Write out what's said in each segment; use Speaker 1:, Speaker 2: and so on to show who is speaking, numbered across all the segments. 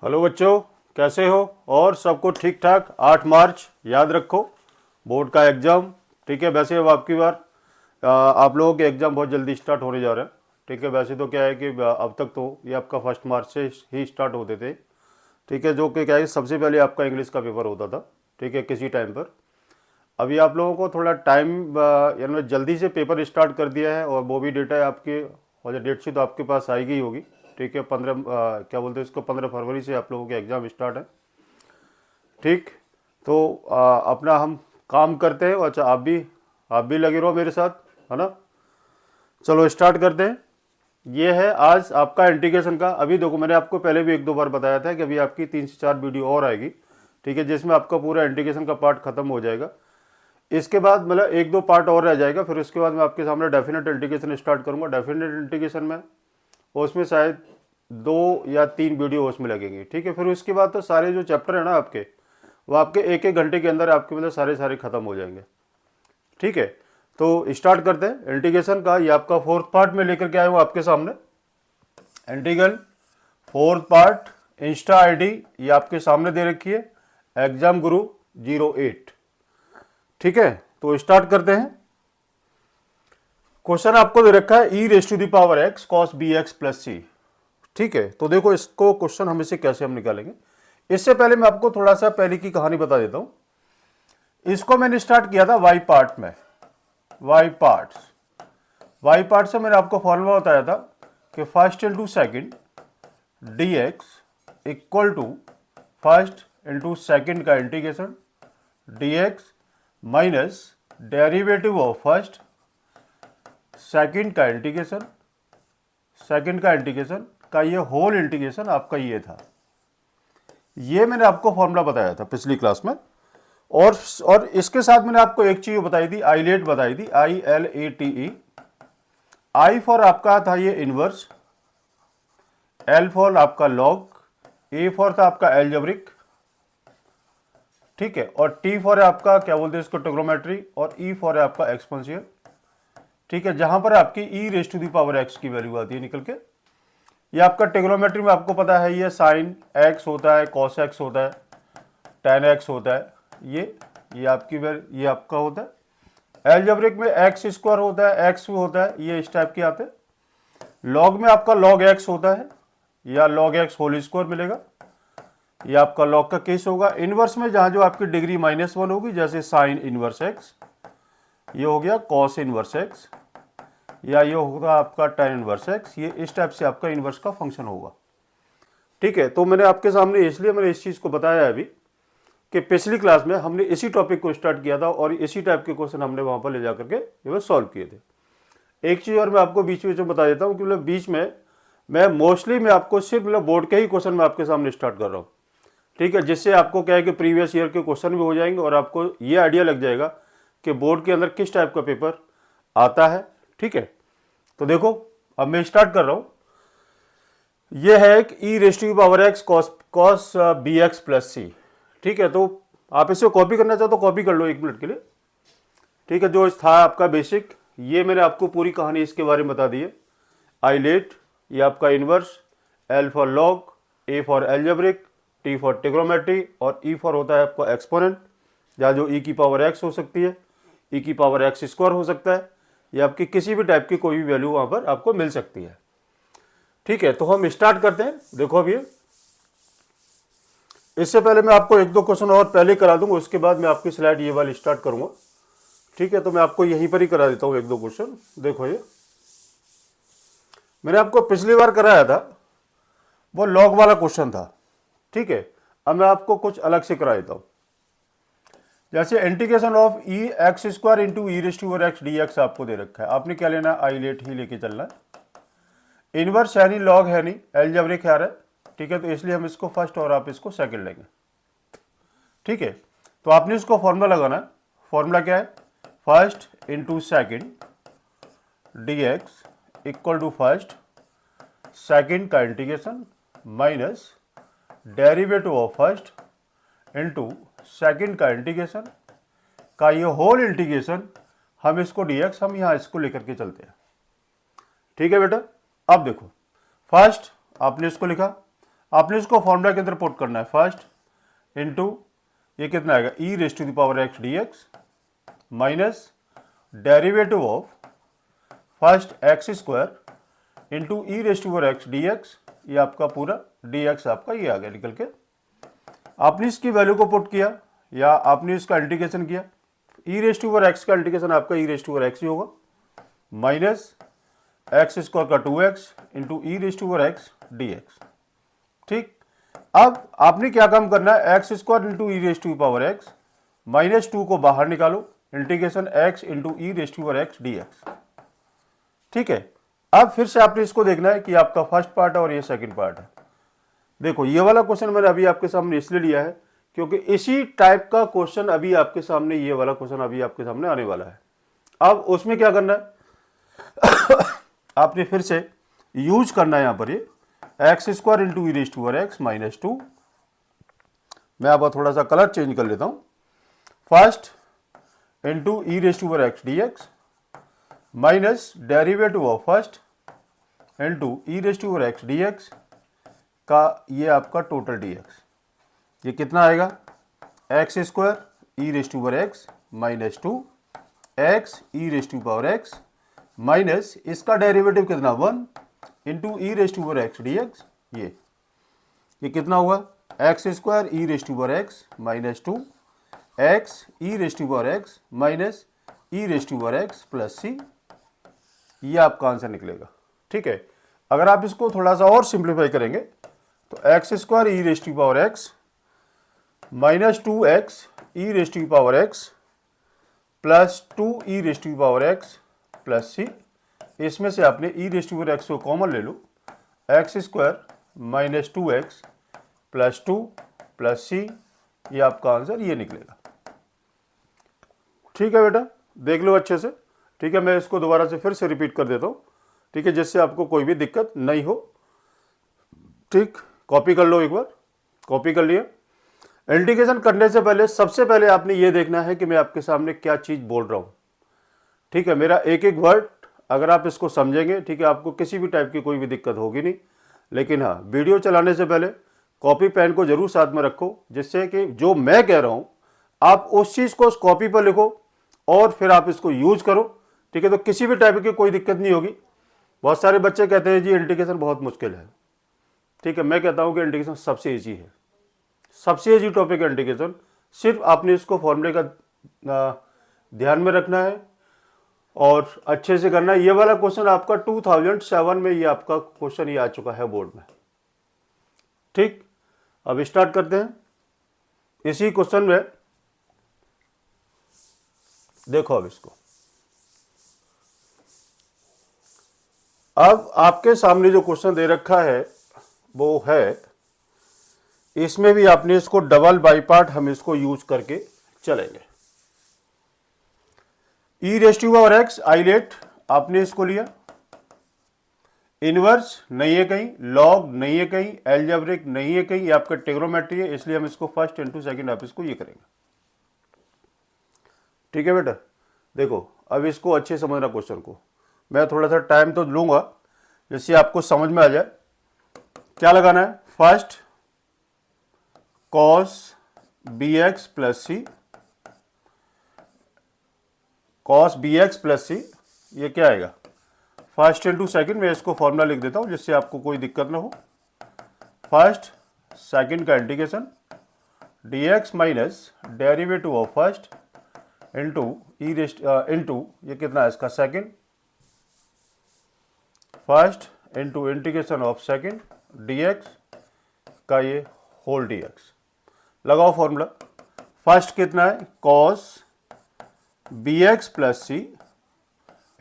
Speaker 1: Hello बच्चों, कैसे हो? और सबको ठीक ठाक। 8 मार्च याद रखो, बोर्ड का एग्ज़ाम। ठीक है, वैसे अब आपकी बार आप लोगों के एग्ज़ाम बहुत जल्दी स्टार्ट होने जा रहे हैं। ठीक है, वैसे तो क्या है कि अब तक तो ये आपका 1 मार्च से ही स्टार्ट होते थे। ठीक है, जो कि क्या है सबसे पहले आपका इंग्लिश का पेपर होता था। ठीक है, किसी टाइम पर। अभी आप लोगों को थोड़ा टाइम यानी जल्दी से पेपर स्टार्ट कर दिया है, और वो भी डेटा है आपके, और डेट शीट तो आपके पास आई गई होगी। ठीक है, 15 क्या बोलते हैं इसको, 15 फरवरी से आप लोगों के एग्ज़ाम स्टार्ट है। ठीक, तो अपना हम काम करते हैं। अच्छा, आप भी लगे रहो मेरे साथ, है ना। चलो स्टार्ट करते हैं। ये है आज आपका इंटीग्रेशन का। अभी देखो, मैंने आपको पहले भी 1-2 बार बताया था कि अभी आपकी 3 से 4 वीडियो और आएगी। ठीक है, जिसमें आपका पूरा इंटीग्रेशन का पार्ट खत्म हो जाएगा। इसके बाद मतलब 1-2 पार्ट और रह जाएगा, फिर उसके बाद मैं आपके सामने डेफिनेट इंटीग्रेशन स्टार्ट करूंगा। डेफिनेट इंटीग्रेशन में उसमें शायद 2 या 3 वीडियो उसमें लगेंगी। ठीक है, फिर उसके बाद तो सारे जो चैप्टर है ना आपके, वो आपके 1-1 घंटे के अंदर आपके मतलब सारे खत्म हो जाएंगे। ठीक है, तो स्टार्ट करते हैं इंटीग्रेशन का। ये आपका 4th पार्ट में लेकर के आया हूँ आपके सामने। Integral 4th part, Insta ID ये आपके सामने दे रखी है, एग्जाम गुरु 08। ठीक है, तो स्टार्ट करते हैं। क्वेश्चन आपको दे रखा है e⁻x cos bx plus c. ठीक है, तो देखो इसको क्वेश्चन हम इसे कैसे हम निकालेंगे। इससे पहले मैं आपको थोड़ा सा पहले की कहानी बता देता हूं। इसको मैंने स्टार्ट किया था वाई पार्ट में। वाई पार्ट से मैंने आपको फॉर्मूला बताया था कि first into second d x equal to first into second का integration d x minus derivative of first second का इंटीग्रेशन का ये होल इंटीग्रेशन आपका ये था। ये मैंने आपको फॉर्मूला बताया था पिछली क्लास में। और इसके साथ मैंने आपको एक चीज बताई थी, आईलेट बताई थी, ILATE। आई फॉर आपका था ये इनवर्स, एल फॉर आपका लॉग, ए फॉर था आपका एल्जेब्रिक। ठीक है, और टी फॉर है आपका क्या बोलते हैं इसको, ट्रिग्नोमेट्री, और ई फॉर है आपका एक्सपोनेंशियल। ठीक है, जहां पर आपकी e⁻x की वैल्यू आती है निकल के। ये आपका ट्रिग्नोमेट्री में आपको पता है ये साइन x होता है, कॉस x होता है, tan x होता है। ये आपका होता है। एल्जेब्रिक में x² होता है, x होता है, ये इस टाइप के आते हैं। लॉग में आपका log x होता है, या log x होल स्क्वायर मिलेगा। ये आपका लॉग का केस होगा। इनवर्स में जहां जो आपकी डिग्री -1 होगी, जैसे साइन इनवर्स x, ये हो गया कॉस इनवर्स x, या ये होगा आपका tan इनवर्स x। ये इस टाइप से आपका इनवर्स का फंक्शन होगा। ठीक है, तो मैंने आपके सामने इसलिए मैंने इस चीज को बताया अभी कि पिछली क्लास में हमने इसी टॉपिक को स्टार्ट किया था, और इसी टाइप के क्वेश्चन हमने वहां पर ले जाकर के ये सॉल्व किए थे। एक चीज और मैं आपको बीच में बता देता हूँ कि मतलब बीच में मैं मोस्टली मैं आपको सिर्फ मतलब बोर्ड के ही क्वेश्चन मैं आपके सामने स्टार्ट कर रहा हूँ। ठीक है, जिससे आपको क्या है कि प्रीवियस ईयर के क्वेश्चन भी हो जाएंगे, और आपको ये आइडिया लग जाएगा कि बोर्ड के अंदर किस टाइप का पेपर आता है। ठीक है, तो देखो अब मैं स्टार्ट कर रहा हूं। ये है एक e⁻x cos bx plus c. ठीक है, तो आप इसे कॉपी करना चाहो तो कॉपी कर लो 1 मिनट के लिए। ठीक है, जो था आपका बेसिक, ये मैंने आपको पूरी कहानी इसके बारे में बता दी है। आईलेट ये आपका inverse, L for log, A for algebraic, T for trigonometry, और ई फॉर होता है आपका एक्सपोनेंट, या जो e⁻x हो सकती है, e⁻x² हो सकता है, या आपकी किसी भी टाइप की कोई भी वैल्यू वहां पर आपको मिल सकती है। ठीक है, तो हम स्टार्ट करते हैं। देखो अभी इससे पहले मैं आपको 1-2 क्वेश्चन और पहले करा दूंगा, उसके बाद मैं आपकी स्लाइड ये वाली स्टार्ट करूंगा। ठीक है, तो मैं आपको यहीं पर ही करा देता हूं 1-2 क्वेश्चन। देखो ये मैंने आपको पिछली बार कराया था, वो लॉग वाला क्वेश्चन था। ठीक है, अब मैं आपको कुछ अलग से करा देता हूं। जैसे integration of e⁻x² into e⁻x dx आपको दे रखा है, आपने क्या लेना, आईलेट ही लेके चलना है। इनवर्स है नहीं, लॉग है नहीं, एल्जेब्रिक है रहा है। ठीक है, तो इसलिए हम इसको फर्स्ट और आप इसको सेकंड लेंगे। ठीक है, तो आपने इसको फॉर्मूला लगाना है। फॉर्मूला क्या है, first into second d x equal to first second का integration minus derivative of first into second का इंटीग्रेशन का ये होल इंटीग्रेशन, हम इसको dx हम यहां इसको लेकर के चलते हैं। ठीक है बेटा, अब देखो फर्स्ट आपने इसको लिखा, आपने इसको फॉर्मूला के अंदर पुट करना है, फर्स्ट इंटू ये कितना आएगा e raise to the power x d x minus derivative of first x square into e raise to power x d x, ये आपका पूरा डी एक्स आपका ये आ गया निकल के। आपने इसकी वैल्यू को पुट किया या आपने इसका इंटीग्रेशन किया, e raise to power x का इंटीग्रेशन आपका e raise to power x ही होगा माइनस एक्स स्क्वायर का 2x into e raise to power x d x. ठीक, अब आपने क्या काम करना है, x square into e raise to power x minus 2 को बाहर निकालो, integration x into e raise to power x d x. ठीक है, अब फिर से आपने इसको देखना है कि आपका फर्स्ट पार्ट है और ये सेकंड पार्ट है। देखो ये वाला क्वेश्चन मैंने अभी आपके सामने इसलिए लिया है क्योंकि इसी टाइप का क्वेश्चन अभी आपके सामने, ये वाला क्वेश्चन अभी आपके सामने आने वाला है। अब उसमें क्या करना है आपने फिर से यूज करना है यहां पर ये x square into e raise to power x minus 2। मैं अब थोड़ा सा कलर चेंज कर लेता हूं, first into e raise to power x d x minus derivative of first into e raise to power x d x का ये आपका टोटल डी एक्स। ये कितना आएगा, x square e raise to power x minus 2 x e raise to power x minus इसका derivative कितना 1 into e raise to power x d x. ये कितना हुआ, x square e raise to power x minus 2 x e raise to power x minus e raise to power x plus c. ये आपका answer निकलेगा। ठीक है, अगर आप इसको थोड़ा सा और सिंप्लीफाई करेंगे तो x square e raise to power x minus 2x e raise to power x plus 2 e raise to power x plus c. इसमें से आपने e raise to power x को कॉमन ले लो, x square minus 2x plus 2 plus c, ये आपका answer ये निकलेगा। ठीक है बेटा, देख लो अच्छे से। ठीक है, मैं इसको दोबारा से फिर से रिपीट कर देता हूँ, ठीक है, जिससे आपको कोई भी दिक्कत नहीं हो। ठीक, कॉपी कर लो, एक बार कॉपी कर लिया। इंटीग्रेशन करने से पहले सबसे पहले आपने ये देखना है कि मैं आपके सामने क्या चीज़ बोल रहा हूँ। ठीक है, मेरा एक एक वर्ड अगर आप इसको समझेंगे, ठीक है, आपको किसी भी टाइप की कोई भी दिक्कत होगी नहीं। लेकिन हाँ, वीडियो चलाने से पहले कॉपी पेन को जरूर साथ में रखो, जिससे कि जो मैं कह रहा हूँ आप उस चीज़ को उस कॉपी पर लिखो और फिर आप इसको यूज करो। ठीक है, तो किसी भी टाइप की कोई दिक्कत नहीं होगी। बहुत सारे बच्चे कहते हैं जी इंटीग्रेशन बहुत मुश्किल है। ठीक है, मैं कहता हूँ कि इंटीग्रेशन सबसे ईजी है, सबसे ईजी टॉपिक है इंटीग्रेशन। सिर्फ आपने इसको फॉर्मूले का ध्यान में रखना है और अच्छे से करना है। ये वाला क्वेश्चन आपका 2007 में ये आपका क्वेश्चन ये आ चुका है बोर्ड में। ठीक, अब स्टार्ट करते हैं। इसी क्वेश्चन में देखो, अब इसको अब आपके सामने जो क्वेश्चन दे रखा है वो है, इसमें भी आपने इसको डबल बाई पार्ट हम इसको यूज करके चलेंगे। E raise to power x ILATE आपने इसको लिया, इनवर्स नहीं है कहीं, लॉग नहीं है कहीं, एल्जेब्रिक नहीं है कहीं, ये आपका ट्रिग्नोमेट्री है, इसलिए हम इसको फर्स्ट इंटू सेकंड आप इसको ये करेंगे। ठीक है बेटा, देखो अब इसको अच्छे समझना क्वेश्चन को। मैं थोड़ा सा टाइम तो लूंगा जिससे आपको समझ में आ जाए। क्या लगाना है, first cos b x plus c, cos b x plus c, ये क्या आएगा, फर्स्ट इंटू सेकेंड। मैं इसको फॉर्मूला लिख देता हूं जिससे आपको कोई दिक्कत ना हो। फर्स्ट सेकेंड का integration d x minus derivative of first into e rest into ये कितना है इसका second, first into integration of second d x का ये होल डी एक्स। लगाओ फॉर्मूला, फर्स्ट कितना है cos b x plus c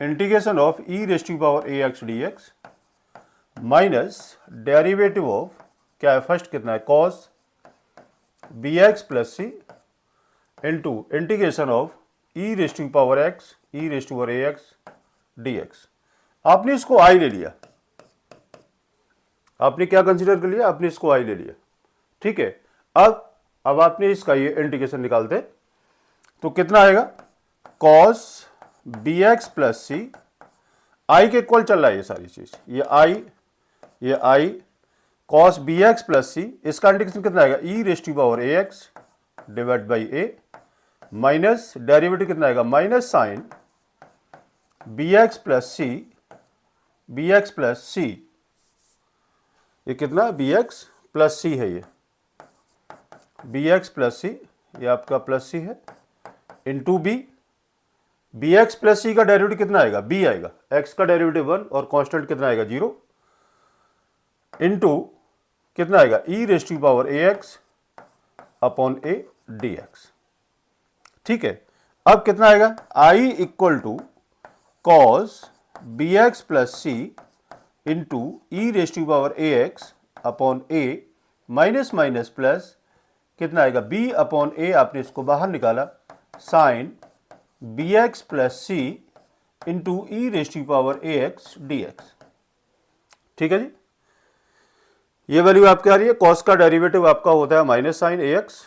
Speaker 1: integration of e raise to power a x d x minus derivative of क्या है, first कितना है cos b x plus c into integration of e raise to power x e raise to power a x d x. आपने इसको आई ले लिया, आपने क्या कंसीडर कर लिया, आपने इसको आई ले लिया। ठीक है, अब आपने इसका ये इंटीग्रेशन निकालते तो कितना आएगा, cos b x plus c, I के इक्वल चल रहा है ये सारी चीज, ये I cos b x plus c, इसका इंटीग्रेशन कितना आएगा, e raise to power a x divide by a, minus derivative कितना आएगा, minus sine b x plus c, b x plus c, ये कितना बी एक्स प्लस सी है, ये B x plus c, ये आपका प्लस सी है, into b, b x plus c का डेरिवेटिव कितना आएगा, बी आएगा, एक्स का डेरिवेटिव 1 और कांस्टेंट कितना आएगा 0, इंटू कितना आएगा e raise to power a x upon a d x. ठीक है, अब कितना आएगा, I equal to cos b x plus c into e raise to power a x upon a, minus minus plus कितना आएगा, b upon a, आपने इसको बाहर निकाला, sine b x plus c into e raise to power a x d x. ठीक है जी, ये value आपकी आ रही है, कॉस का डेरिवेटिव आपका होता है माइनस साइन ए एक्स।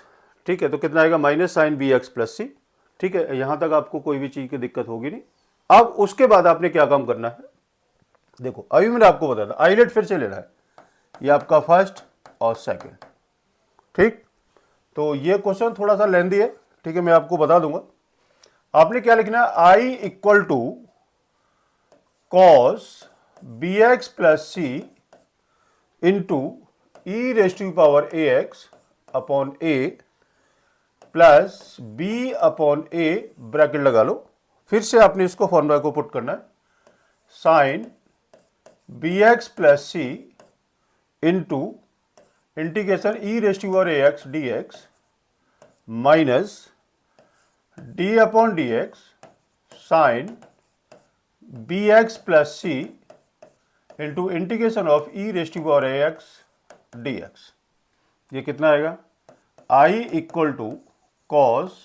Speaker 1: ठीक है, तो कितना आएगा, minus sine b x plus c. ठीक है, यहां तक आपको कोई भी चीज की दिक्कत होगी नहीं। अब उसके बाद आपने क्या काम करना है, देखो अभी मैंने आपको बताया था, आइलेट फिर से लेना है, ये आपका फर्स्ट और सेकंड। ठीक, तो ये क्वेश्चन थोड़ा सा लेंदी है, ठीक है, मैं आपको बता दूंगा। आपने क्या लिखना है, I equal to cos b x plus c into e raise to power a x upon a plus b upon a, bracket लगा लो, फिर से आपने इसको फॉर्मूला को पुट करना है, sine b x plus c into integration e raise to power a x d x minus d upon d x sine b x plus c into integration of e raise to power a x d x. ये कितना आएगा, I equal to cos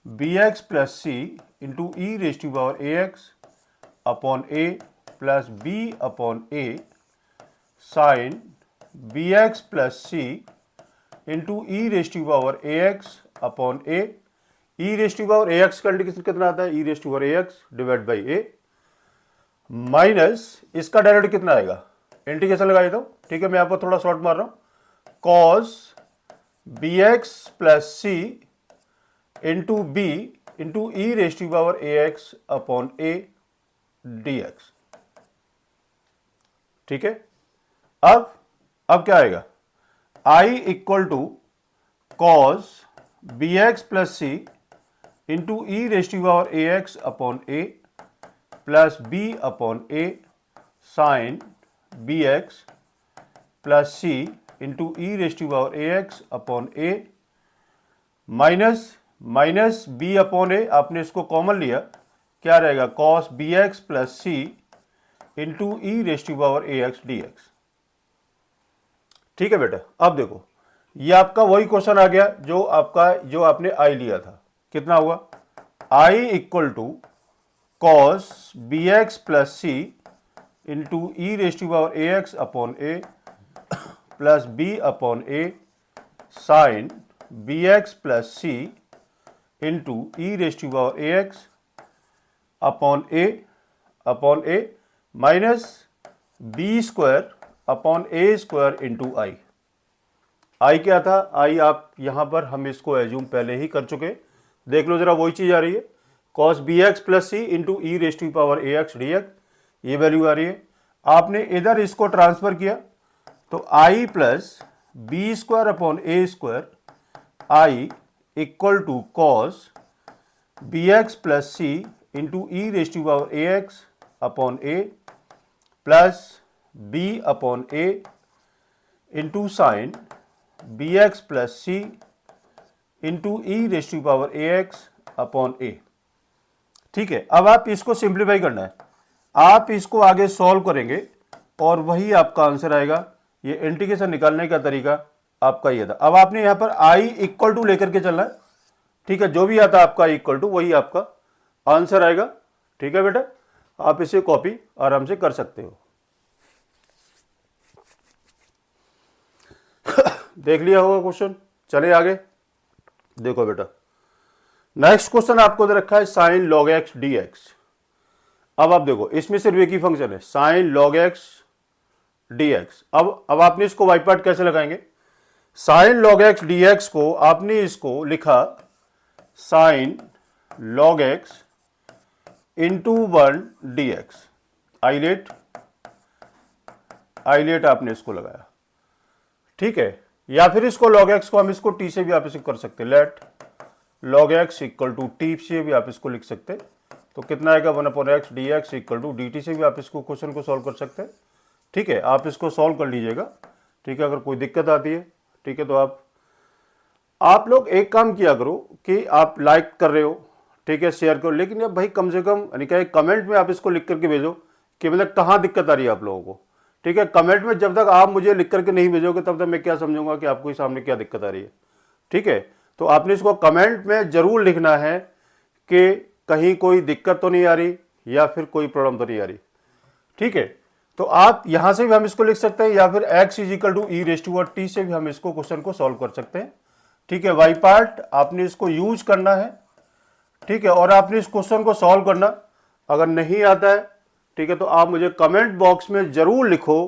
Speaker 1: b x plus c into e raise to power a x upon a plus b upon a sine b x plus c into e raise to power a x upon a, e raise to power a x का integration कितना आता है, e raise to power a x divide by a, minus इसका direct कितना आएगा, integration लगाई दो। ठीक है, मैं आपको थोड़ा शॉर्ट मार रहा हूं, cos b x plus c into b into e raise to power a x upon a d x. ठीक है, अब क्या आएगा, I equal to cos b x plus c into e raise to power a x upon a plus b upon a sine b x plus c into e raise to power a x upon a minus minus b upon a, आपने इसको common लिया, क्या रहेगा, cos b x plus c into e raise to power a x d x. ठीक है बेटा, अब देखो ये आपका वही क्वेश्चन आ गया जो आपने आई लिया था, कितना हुआ, I equal to cos b x plus c into e raise to power a x upon a plus b upon a sine b x plus c into e raise to power a x upon a minus b square upon a square into I. I क्या था, आई आप यहां पर हम इसको assume पहले ही कर चुके, देख लो जरा वही चीज आ रही है, cos b x plus c into e raise to power a x d x, ये वैल्यू आ रही है। आपने इधर इसको ट्रांसफर किया तो I plus b square upon a square I equal to cos b x plus c into e raise to power a x upon a plus b upon a into sine b x plus c into e raise to power a x upon ए। ठीक है, अब आप इसको simplify करना है, आप इसको आगे सॉल्व करेंगे और वही आपका आंसर आएगा। ये इंटीग्रेशन निकालने का तरीका आपका ये था। अब आपने यहां पर आई इक्वल टू लेकर के चलना है। ठीक है, जो भी आता है आपका इक्वल टू वही आपका आंसर आएगा। ठीक है बेटा, आप इसे कॉपी आराम से कर सकते हो। देख लिया होगा क्वेश्चन, चले आगे। देखो बेटा, नेक्स्ट क्वेश्चन आपको दे रखा है sign log x d x. अब आप देखो, इसमें सिर्फ एक ही फंक्शन है, साइन लॉग एक्स dx। अब आपने इसको वाई पार्ट कैसे लगाएंगे, साइन लॉग एक्स dx को आपने इसको लिखा sine log x into 1 dx। ILATE आपने इसको लगाया, ठीक है। या फिर इसको log x को हम इसको t से भी आप इसे कर सकते हैं, let log x equal to t से भी आप इसको लिख सकते हैं। तो कितना आएगा 1/x dx equal to dt से भी आप इसको क्वेश्चन को सॉल्व कर सकते हैं, ठीक है। आप इसको सॉल्व कर लीजिएगा, ठीक है। अगर कोई दिक्कत आती है, ठीक है, तो आप लोग एक काम किया करो कि आप लाइक कर रहे हो, ठीक है, शेयर करो, लेकिन अब भाई कम से कम यानी क्या कमेंट में आप इसको लिख करके भेजो कि मतलब कहाँ दिक्कत आ रही है आप लोगों को, ठीक है। कमेंट में जब तक आप मुझे लिख करके नहीं भेजोगे तब तक मैं क्या समझूंगा कि आपको सामने क्या दिक्कत आ रही है, ठीक है। तो आपने इसको कमेंट में जरूर लिखना है कि कहीं कोई दिक्कत तो नहीं आ रही या फिर कोई प्रॉब्लम तो नहीं आ रही, ठीक है। तो आप यहां से भी हम इसको लिख सकते हैं या फिर x is equal to e raise to t से भी हम इसको क्वेश्चन को सॉल्व कर सकते हैं, ठीक है। वाई पार्ट आपने इसको यूज करना है, ठीक है, और आपने इस क्वेश्चन को सॉल्व करना। अगर नहीं आता है, ठीक है, तो आप मुझे कमेंट बॉक्स में जरूर लिखो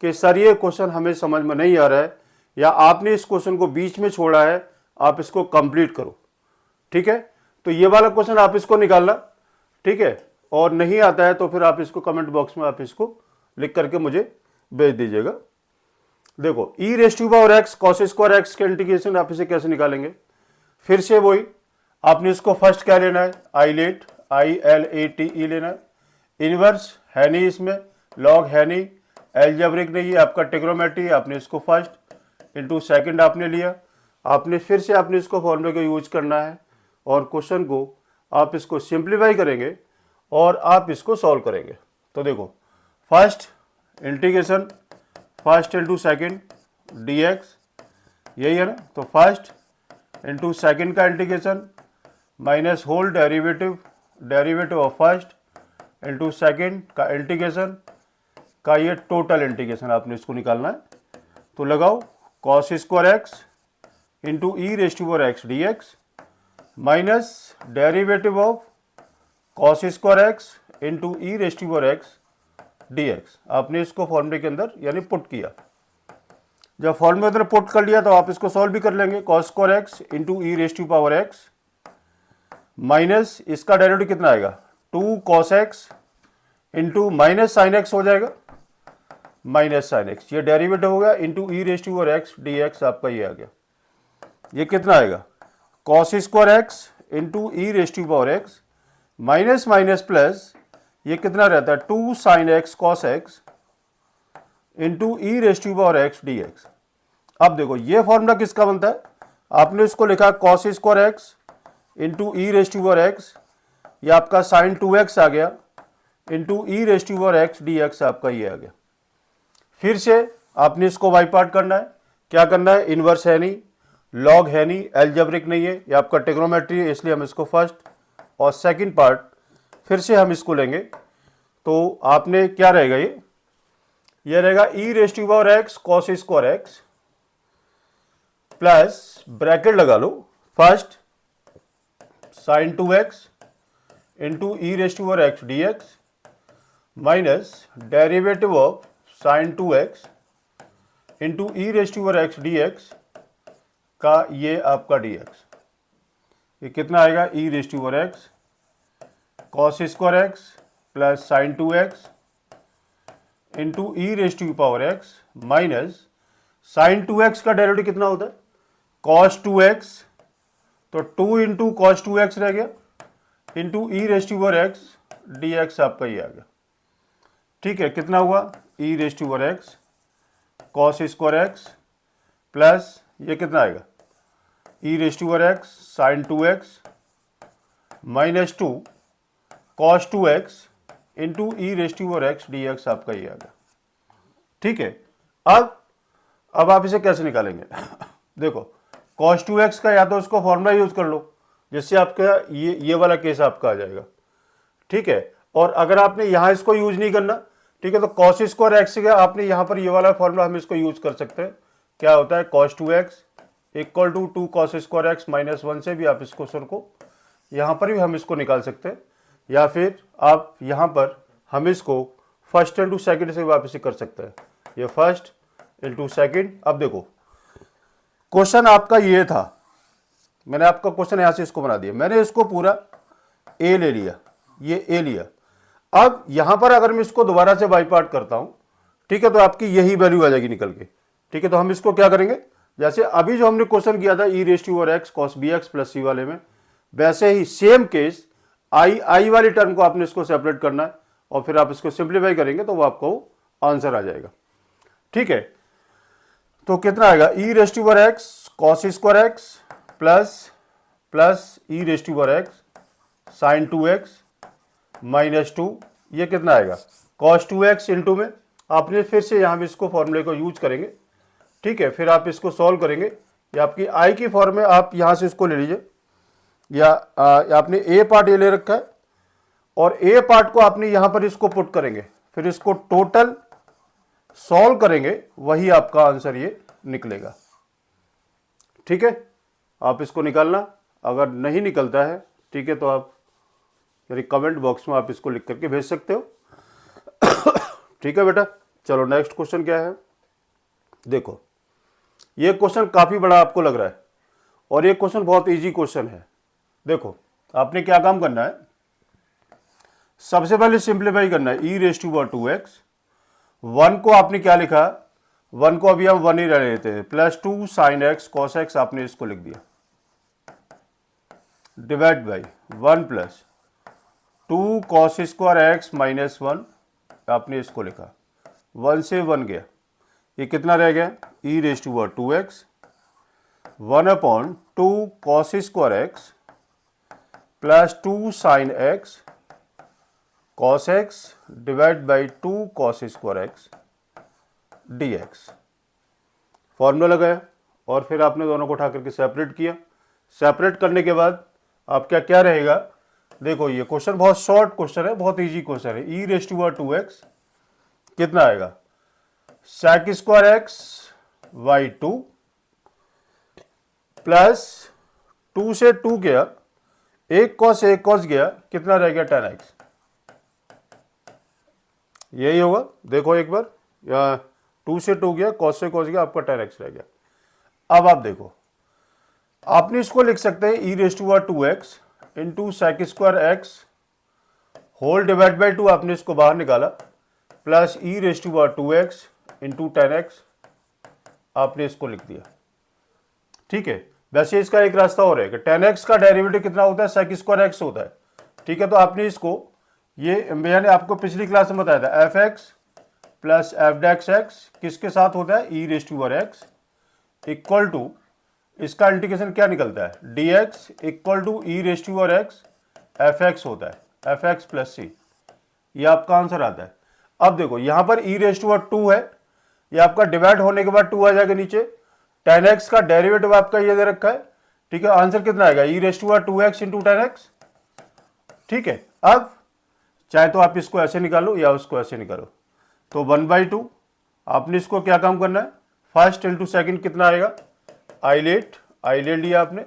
Speaker 1: कि सर ये क्वेश्चन हमें समझ में नहीं आ रहा है या आपने इस क्वेश्चन को बीच में छोड़ा है, आप इसको कंप्लीट करो, ठीक है। तो ये वाला क्वेश्चन आप इसको निकालना, ठीक है, और नहीं आता है तो फिर आप इसको कमेंट बॉक्स में आप इसको लिख करके मुझे भेज दीजिएगा। देखो e raise to power x cos square x के इंटीग्रेशन आप इसे कैसे निकालेंगे, फिर से वही आपने इसको फर्स्ट क्या लेना है, आइलेट ILATE लेना है, इनवर्स है नहीं इसमें, लॉग है नहीं, एल्जेब्रिक नहीं है, आपका ट्रिग्नोमेट्री, आपने इसको फर्स्ट इंटू सेकंड आपने लिया। आपने फिर से आपने इसको फॉर्मूले को यूज करना है और क्वेश्चन को आप इसको सिंप्लीफाई करेंगे और आप इसको सॉल्व करेंगे। तो देखो first integration first into second dx, यही है ना। तो फर्स्ट इंटू सेकेंड का integration minus whole derivative of first into second का इंटीग्रेशन का ये टोटल इंटीग्रेशन आपने इसको निकालना है। तो लगाओ cos square x into e raise to power x dx minus derivative of cos square x into e raise to power x dx। आपने इसको फॉर्मूले के अंदर यानी पुट किया। जब फॉर्मूले के अंदर पुट कर लिया तो आप इसको सॉल्व भी कर लेंगे, cos square x into e raise to power x minus इसका डेरिवेटिव कितना आएगा 2 cos x into minus sine x हो जाएगा, माइनस साइन एक्स, ये डेरिवेटिव हो गया into e raise to power x dx आपका ये आ गया। ये कितना आएगा cos square x into e raise to power x minus minus plus, ये कितना रहता है 2 sine x cos x into e raise to power x dx। अब देखो ये फॉर्मूला किसका बनता है, आपने इसको लिखा cos square x into e raise to power x, ये आपका साइन 2x आ गया into e raise to power x dx आपका ये आ गया। फिर से आपने इसको वाई पार्ट करना है, क्या करना है, इनवर्स है नहीं, लॉग है नहीं, एल्जेब्रिक नहीं है, ये आपका ट्रिग्नोमेट्री है, इसलिए हम इसको फर्स्ट और सेकंड पार्ट फिर से हम इसको लेंगे। तो आपने क्या रहेगा, ये रहेगा e raise to power x cos square x plus bracket लगा लो first sine 2x into e raise to power x dx minus derivative of sine 2x into e raise to power x dx का ये आपका dx। ये कितना आएगा e raise to power x cos square x plus sine 2x into e raise to power x minus sine 2x का derivative कितना होता है कॉस 2x, तो 2 इंटू कॉस 2x रह गया into e raise to power x dx आपका ये आ गया, ठीक है। कितना हुआ e raise to power x cos square x plus ये कितना आएगा e raise to power x sine 2x minus 2 cos 2x into e raise to power x dx आपका ये आ गया, ठीक है। अब आप इसे कैसे निकालेंगे देखो cos 2x का या तो उसको फॉर्मूला यूज कर लो जिससे आपका ये वाला केस आपका आ जाएगा, ठीक है। और अगर आपने यहां इसको यूज नहीं करना, ठीक है, तो cos स्क्वायर एक्स का आपने यहां पर ये वाला फॉर्मूला हम इसको यूज कर सकते हैं। क्या होता है cos 2x equal to 2 cos square x minus 1 से भी आप इस क्वेश्चन को यहां पर भी हम इसको निकाल सकते हैं, या फिर आप यहां पर हम इसको फर्स्ट इंटू सेकंड से भी आप इसे कर सकते हैं। ये फर्स्ट इंटू सेकेंड। अब देखो क्वेश्चन आपका ये था, मैंने आपका क्वेश्चन यहां से इसको बना दिया, मैंने इसको पूरा ए ले लिया, ये ए लिया। अब यहां पर अगर मैं इसको दोबारा से बाई पार्ट करता हूं, ठीक है, तो आपकी यही वैल्यू आ जाएगी निकल के। ठीक है, तो हम इसको क्या करेंगे, जैसे अभी जो हमने क्वेश्चन किया था ई रेस टू और x cos b x plus c वाले में, वैसे ही सेम केस आई वाली टर्म को आपने इसको सेपरेट करना है और फिर आप इसको सिंप्लीफाई करेंगे तो वो आपको आंसर आ जाएगा। ठीक है, तो कितना आएगा, e raise to x cos square x plus e raise to x sine 2x minus 2, ये कितना आएगा कॉस 2x इंटू में आपने फिर से यहाँ भी इसको फॉर्मूले को यूज करेंगे। ठीक है, फिर आप इसको सॉल्व करेंगे, या आपकी आई की फॉर्म में आप यहाँ से इसको ले लीजिए, या आपने ए पार्ट ये ले रखा है और ए पार्ट को आपने यहाँ पर इसको पुट करेंगे, फिर इसको टोटल सॉल्व करेंगे, वही आपका आंसर ये निकलेगा। ठीक है, आप इसको निकालना, अगर नहीं निकलता है ठीक है तो आप यानी कमेंट बॉक्स में आप इसको लिख करके भेज सकते हो। ठीक है बेटा, चलो नेक्स्ट क्वेश्चन क्या है। देखो ये क्वेश्चन काफी बड़ा आपको लग रहा है और ये क्वेश्चन बहुत इजी क्वेश्चन है। देखो आपने क्या काम करना है, सबसे पहले सिंप्लीफाई करना है, e raise to power 2x, 1 को आपने क्या लिखा, 1 को अभी हम 1 ही रह लेते हैं, plus 2 sine x cos x आपने इसको लिख दिया, divide by 1 plus 2 cos square x minus 1 आपने इसको लिखा, 1 से 1 गया, ये कितना रह गया, e raise to power 2x 1/2 cos square x plus 2 sine x cos x divide by 2 cos square x dx। Formula लगाया और फिर आपने दोनों को उठा करके सेपरेट किया। सेपरेट करने के बाद आपका क्या रहेगा, देखो ये क्वेश्चन बहुत शॉर्ट क्वेश्चन है, बहुत इजी क्वेश्चन है। E raise to power 2x कितना आएगा, sec square x by 2 plus 2 से 2 गया, एक कॉस गया, कितना रह गया tan x, यही होगा। देखो एक बार, या 2 से 2 गया, कॉस से कॉस गया, आपका tan x रह गया। अब आप देखो, आपने इसको लिख सकते हैं e raise to power 2x into sec square x whole divide by 2, आपने इसको बाहर निकाला, plus e raise to power 2x into tan x आपने इसको लिख दिया। ठीक है, वैसे इसका एक रास्ता और है कि tan x का डेरिवेटिव कितना होता है, सेक स्क्वायर एक्स होता है। ठीक है, तो आपने इसको, ये मैंने आपको पिछली क्लास में बताया था, f x plus f dash x किसके साथ होता है, e raise to power x equal to, इसका इंटीग्रेशन क्या निकलता है, d x equal to e raise to power x f x होता है, एफ एक्स प्लस सी, ये आपका आंसर आता है। अब देखो यहां पर ई रेस टू पावर 2 है, ये आपका डिवाइड होने के बाद 2 आ जाएगा नीचे, tan x का डेरिवेटिव आपका ये दे रखा है। ठीक है, आंसर कितना आएगा, e raise to power 2x into tan x। ठीक है, अब चाहे तो आप इसको ऐसे निकालो या उसको ऐसे निकालो, तो 1/2 आपने इसको क्या काम करना है, फर्स्ट इंटू सेकेंड कितना आएगा, आइलेट लिया आपने,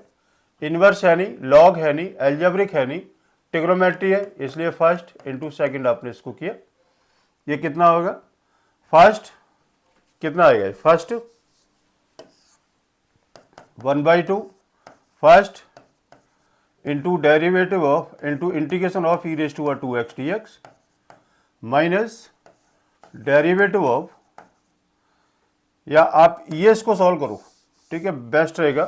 Speaker 1: इनवर्स है नहीं, लॉग है नहीं, एल्जेब्रिक है नहीं, ट्रिग्नोमेट्री है, इसलिए फर्स्ट इंटू सेकेंड आपने इसको किया। ये कितना होगा, फर्स्ट कितना आएगा, first 1/2 first into derivative of into integration of e raise to power 2x dx minus derivative of, या आप ये इसको सॉल्व करो, ठीक है, बेस्ट रहेगा,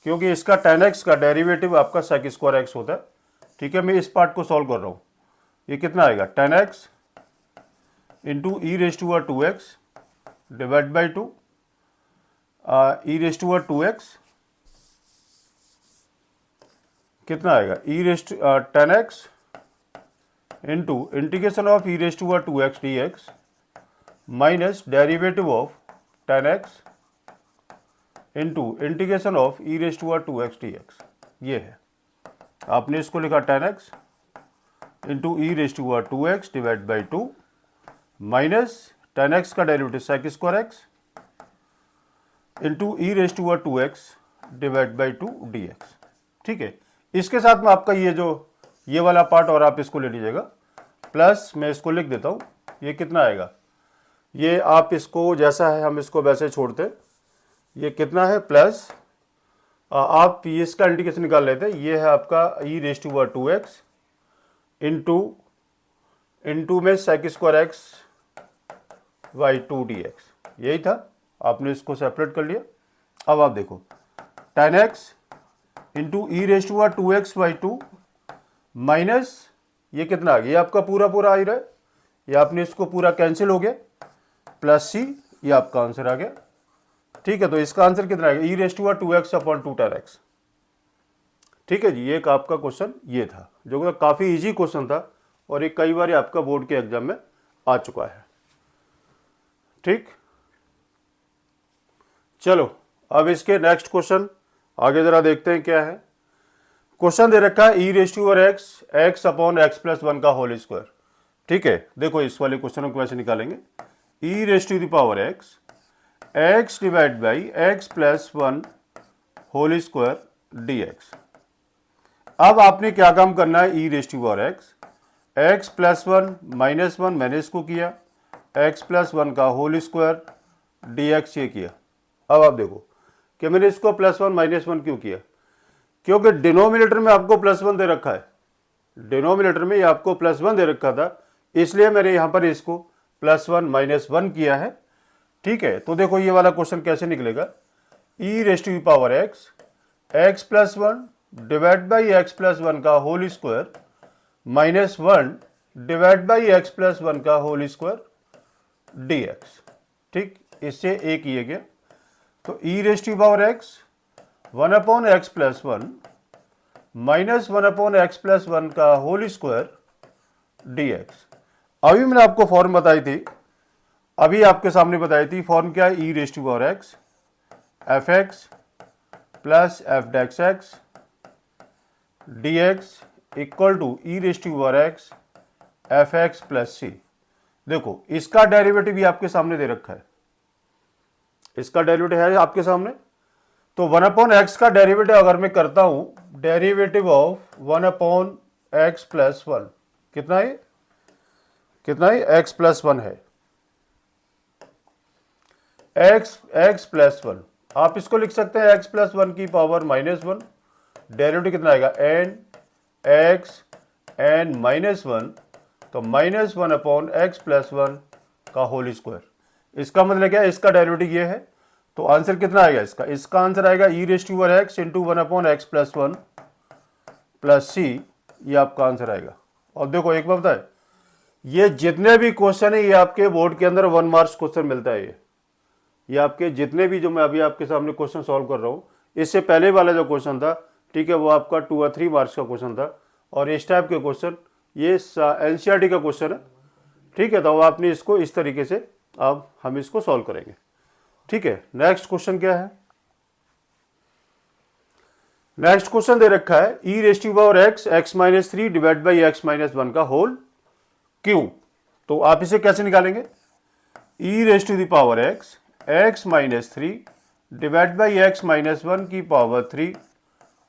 Speaker 1: क्योंकि इसका tan x का डेरिवेटिव आपका सेक स्क्वायर एक्स होता है। ठीक है, मैं इस पार्ट को सॉल्व कर रहा हूँ, ये कितना आएगा, tan x into e raise to power 2x divide by 2 e raise to power 2x कितना आएगा, e raise to tan x into integration of e raise to power 2x dx minus derivative of tan x into integration of e raise to power 2x dx। ये है, आपने इसको लिखा tan x into e raise to power 2x divide by 2 minus tan x का derivative sec square x into e raise to power 2x divide by 2 dx। ठीक है, इसके साथ में आपका ये वाला पार्ट और आप इसको ले लीजिएगा, प्लस मैं इसको लिख देता हूं, ये कितना आएगा, ये आप इसको जैसा है हम इसको वैसे छोड़ते, ये कितना है प्लस, आप इसका इंटीग्रेशन निकाल लेते, ये है आपका e raise to power 2x into में sec square x by 2 dx, यही था। आपने इसको सेपरेट कर लिया। अब आप देखो tan x into e raise to power 2x by 2 minus ये कितना आ गया, ये आपका पूरा पूरा आ ही रहा है, ये आपने इसको पूरा कैंसिल हो गया, प्लस सी, ये आपका आंसर आ गया। ठीक है, तो इसका आंसर कितना आएगा, e raise to power 2x upon 2 tan x। ठीक है जी, ये एक आपका क्वेश्चन ये था जो काफ़ी इजी क्वेश्चन था और ये कई बार आपका बोर्ड के एग्जाम में आ चुका है। ठीक, चलो अब इसके नेक्स्ट क्वेश्चन आगे जरा देखते हैं क्या है। क्वेश्चन दे रखा है e raise to power x upon x plus 1 का होल स्क्वायर। ठीक है, देखो इस वाले क्वेश्चन को कैसे निकालेंगे, e raise to the power x divide by x plus 1 whole square dx। अब आपने क्या काम करना है, e raise to power x plus 1 minus 1 मैंने इसको किया, एक्स प्लस 1 का होल स्क्वायर dx ये किया। अब आप देखो कि मैंने इसको प्लस 1 माइनस 1 क्यों किया, क्योंकि डिनोमिनेटर में आपको प्लस 1 दे रखा है, डिनोमिनेटर में ये आपको प्लस 1 दे रखा था, इसलिए मैंने यहां पर इसको प्लस 1 माइनस 1 किया है। ठीक है, तो देखो ये वाला क्वेश्चन कैसे निकलेगा, e raise to power x plus 1 divide by x plus 1 का whole square minus 1 divide by x plus 1 का होल स्क्वायर dx। ठीक, इससे एक ये गया, तो e raise to power x 1 upon x plus 1 minus 1 upon x plus 1 का whole square dx। अभी मैंने आपको फॉर्म बताई थी, अभी आपके सामने बताई थी फॉर्म क्या है, e raise to power x f x plus f dash x dx equal to e raise to power x f x plus c. देखो इसका डेरिवेटिव भी आपके सामने दे रखा है, इसका डेरिवेटिव है आपके सामने, तो 1 अपॉन एक्स का डेरिवेटिव अगर मैं करता हूं, derivative of 1 upon x plus 1 कितना है, कितना है, एक्स प्लस 1 है, एक्स प्लस 1, आप इसको लिख सकते हैं एक्स प्लस 1 की पावर माइनस 1, डेरिवेटिव कितना आएगा एन एक्स एन माइनस 1, तो माइनस 1 अपॉन एक्स प्लस 1 का होल स्क्वायर। इसका मतलब क्या है, इसका डेरिवेटिव ये है, तो आंसर कितना आएगा इसका आंसर आएगा e raise to power x into 1 upon x plus 1 plus c, ये आपका आंसर आएगा। और देखो एक बात बताए, ये जितने भी क्वेश्चन है ये आपके बोर्ड के अंदर 1 मार्क्स क्वेश्चन मिलता है, ये आपके जितने भी जो मैं अभी आपके सामने क्वेश्चन सॉल्व कर रहा हूँ, इससे पहले वाला जो क्वेश्चन था, ठीक है, वो आपका 2 और 3 मार्क्स का क्वेश्चन था, और इस टाइप के क्वेश्चन ये एनसीईआरटी का क्वेश्चन है। ठीक है, तो आपने इसको इस तरीके से अब हम इसको सॉल्व करेंगे। ठीक है, नेक्स्ट क्वेश्चन क्या है, नेक्स्ट क्वेश्चन दे रखा है e raise to power x minus 3 divide by x minus 1 का होल क्यूब। तो आप इसे कैसे निकालेंगे, e raise to the power x minus 3 divide by x minus 1 की पावर 3